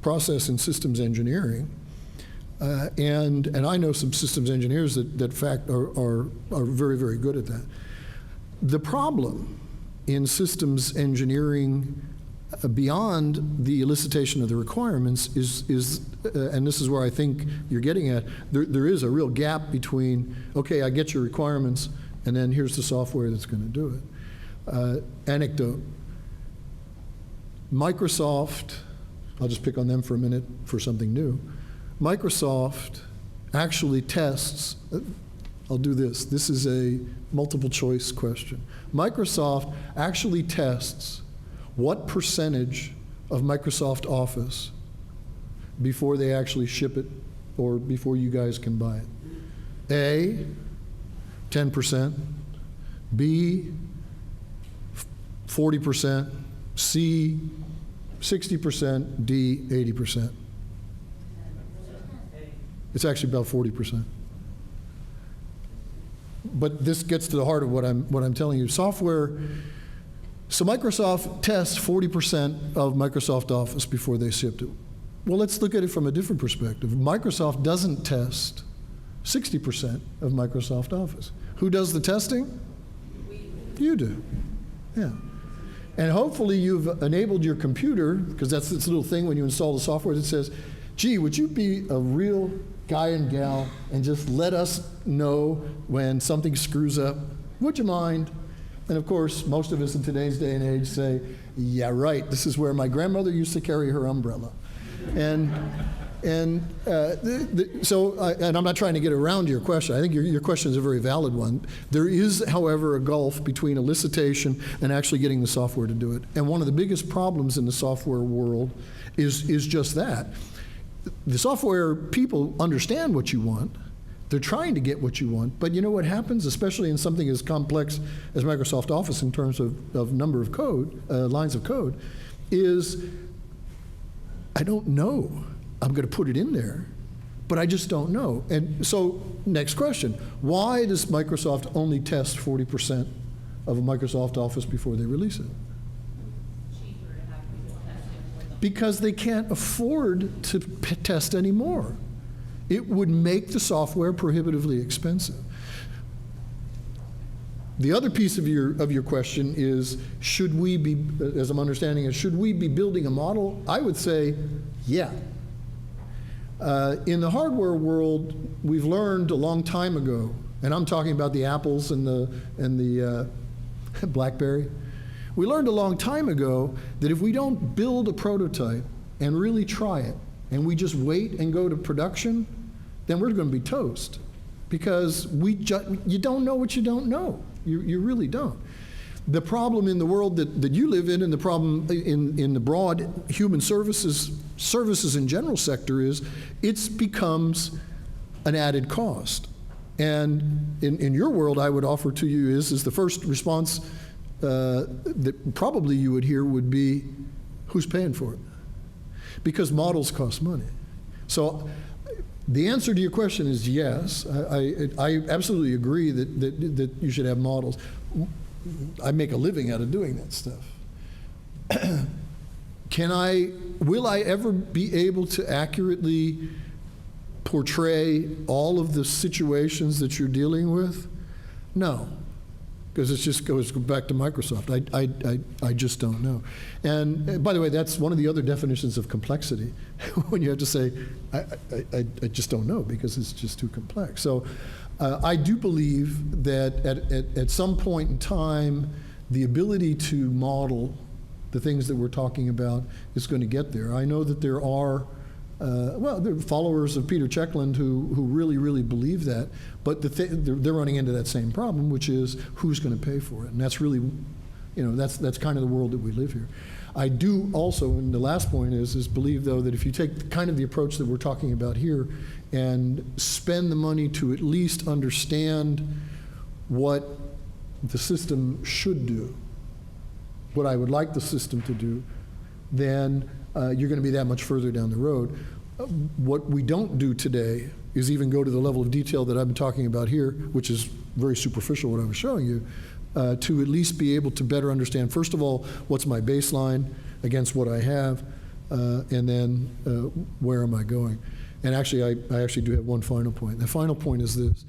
process in systems engineering. And I know some systems engineers that are very, very good at that. The problem in systems engineering beyond the elicitation of the requirements is and this is where I think you're getting at, there is a real gap between, okay, I get your requirements, and then here's the software that's going to do it. Anecdote. Microsoft, I'll just pick on them for a minute for something new. Microsoft actually tests, I'll do this. This is a multiple choice question. Microsoft actually tests what percentage of Microsoft Office before they actually ship it or before you guys can buy it. A, 10%, B, 40%, C, 60%, D, 80%. It's actually about 40%. But this gets to the heart of what I'm telling you. Software, so Microsoft tests 40% of Microsoft Office before they shipped it. Well, let's look at it from a different perspective. Microsoft doesn't test 60% of Microsoft Office. Who does the testing? You do. Yeah. And hopefully you've enabled your computer, because that's this little thing when you install the software that says, gee, would you be a real guy and gal and just let us know when something screws up? Would you mind? And of course, most of us in today's day and age say, yeah, right, this is where my grandmother used to carry her umbrella. And And and I'm not trying to get around your question. I think your question is a very valid one. There is, however, a gulf between elicitation and actually getting the software to do it. And one of the biggest problems in the software world is just that. The software people understand what you want. They're trying to get what you want. But you know what happens, especially in something as complex as Microsoft Office in terms of number of code, lines of code, is I don't know. I'm going to put it in there, but I just don't know. And so, next question. Why does Microsoft only test 40% of a Microsoft Office before they release it? Cheaper to have people test it for them. Because they can't afford to test anymore. It would make the software prohibitively expensive. The other piece of your question is, should we be, as I'm understanding it, should we be building a model? I would say, yeah. In the hardware world, we've learned a long time ago, and I'm talking about the Apples and the BlackBerry. We learned a long time ago that if we don't build a prototype and really try it, and we just wait and go to production, then we're going to be toast, because you don't know what you don't know. You really don't. The problem in the world that you live in, and the problem in the broad human services in general sector is it becomes an added cost. And in your world, I would offer to you is the first response that probably you would hear would be, who's paying for it? Because models cost money. So the answer to your question is yes. I absolutely agree that you should have models. I make a living out of doing that stuff. Will I ever be able to accurately portray all of the situations that you're dealing with? No, because it just goes back to Microsoft. I just don't know. And by the way, that's one of the other definitions of complexity, when you have to say, I just don't know, because it's just too complex. So I do believe that at some point in time, the ability to model the things that we're talking about is going to get there. I know that there are there are followers of Peter Checkland who really, really believe that, but they're running into that same problem, which is who's going to pay for it, and that's really, that's kind of the world that we live here. I do also, and the last point is believe, though, that if you take kind of the approach that we're talking about here and spend the money to at least understand what the system should do, what I would like the system to do, then you're going to be that much further down the road. What we don't do today is even go to the level of detail that I've been talking about here, which is very superficial, what I was showing you, to at least be able to better understand, first of all, what's my baseline against what I have, and then where am I going? And actually, I actually do have one final point. The final point is this.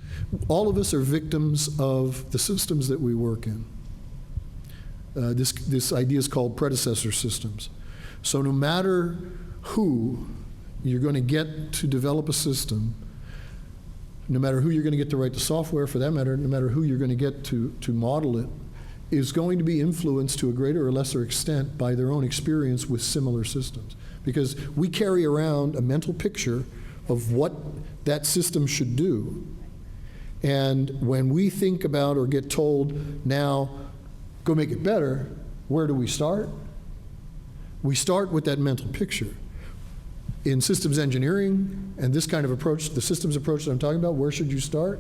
All of us are victims of the systems that we work in. This idea is called predecessor systems. So no matter who you're going to get to develop a system, no matter who you're going to get to write the software, for that matter, no matter who you're going to get to model it, is going to be influenced to a greater or lesser extent by their own experience with similar systems. Because we carry around a mental picture of what that system should do. And when we think about or get told, now, go make it better, where do we start? We start with that mental picture. In systems engineering and this kind of approach, the systems approach that I'm talking about, where should you start?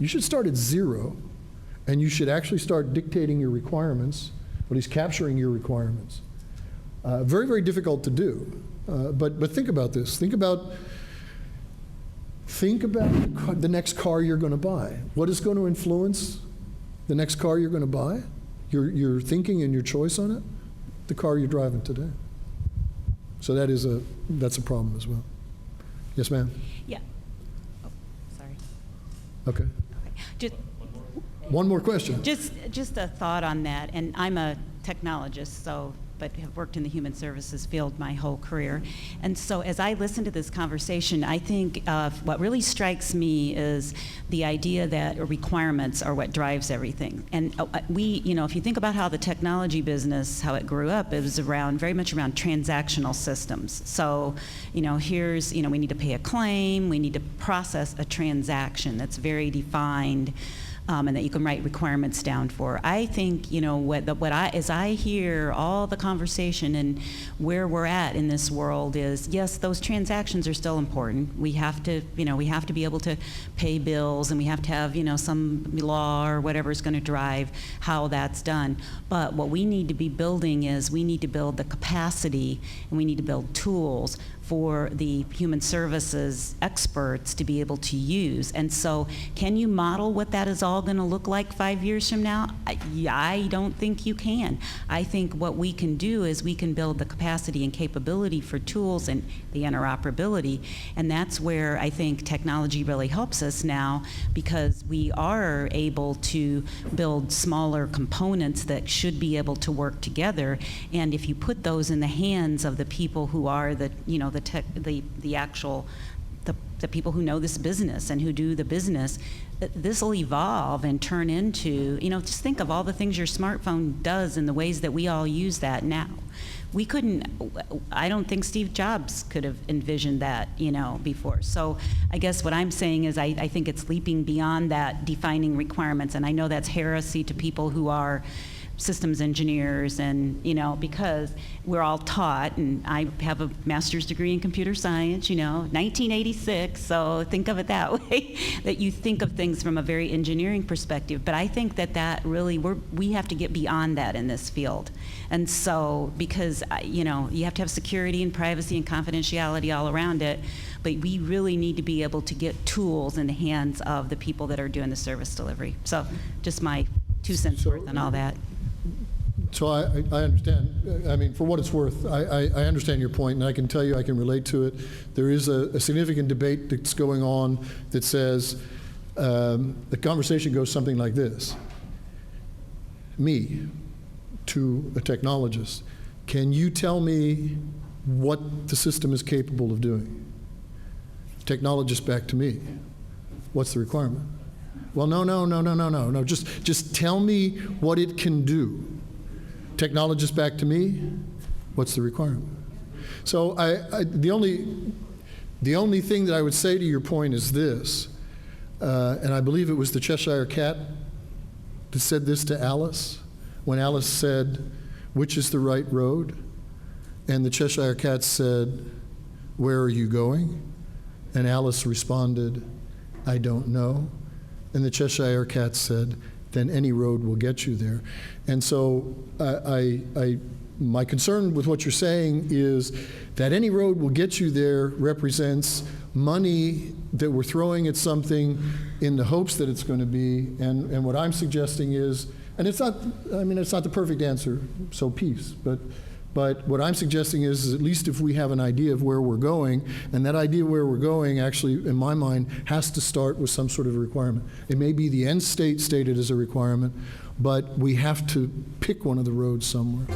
You should start at zero, and you should actually start dictating your requirements, or at least capturing your requirements. Very, very difficult to do. But think about this. Think about the next car you're going to buy. What is going to influence the next car you're going to buy? Your thinking and your choice on it? The car you're driving today. So that's a problem as well. Yes, ma'am? Yeah. Oh, sorry. Okay. Okay. Just, One more question. Just a thought on that, and I'm a technologist, but have worked in the human services field my whole career. And so as I listen to this conversation, I think what really strikes me is the idea that requirements are what drives everything. And if you think about how the technology business, how it grew up, it was very much around transactional systems. So, we need to pay a claim, we need to process a transaction that's very defined. And that you can write requirements down for. I think, as I hear all the conversation and where we're at in this world is, yes, those transactions are still important. We have to be able to pay bills, and we have to have, some law or whatever is going to drive how that's done. But what we need to be building is we need to build the capacity, and we need to build tools for the human services experts to be able to use. And so can you model what that is all going to look like 5 years from now? I don't think you can. I think what we can do is we can build the capacity and capability for tools and the interoperability, and that's where I think technology really helps us now, because we are able to build smaller components that should be able to work together. And if you put those in the hands of the people who are the people who know this business and who do the business, this will evolve and turn into, just think of all the things your smartphone does and the ways that we all use that now. I don't think Steve Jobs could have envisioned that, before. So I guess what I'm saying is I think it's leaping beyond that, defining requirements, and I know that's heresy to people who are systems engineers, and because we're all taught, and I have a master's degree in computer science, 1986, so think of it that way, that you think of things from a very engineering perspective. But I think that really we have to get beyond that in this field. And so, because you have to have security and privacy and confidentiality all around it, but we really need to be able to get tools in the hands of the people that are doing the service delivery. So just my 2 cents worth on all that. So I understand. I mean, for what it's worth, I understand your point, and I can tell you I can relate to it. There is a significant debate that's going on that says the conversation goes something like this. Me, to a technologist, can you tell me what the system is capable of doing? Technologist back to me. What's the requirement? Well, no. Just tell me what it can do. Technologist back to me. What's the requirement? So the only thing that I would say to your point is this, and I believe it was the Cheshire Cat that said this to Alice when Alice said, "Which is the right road?" And the Cheshire Cat said, "Where are you going?" And Alice responded, "I don't know." And the Cheshire Cat said, "Then any road will get you there." And so my concern with what you're saying is that any road will get you there represents money that we're throwing at something in the hopes that it's going to be. And what I'm suggesting is, and it's not the perfect answer, so peace, but what I'm suggesting is at least if we have an idea of where we're going, and that idea where we're going actually, in my mind, has to start with some sort of requirement. It may be the end state stated as a requirement, but we have to pick one of the roads somewhere.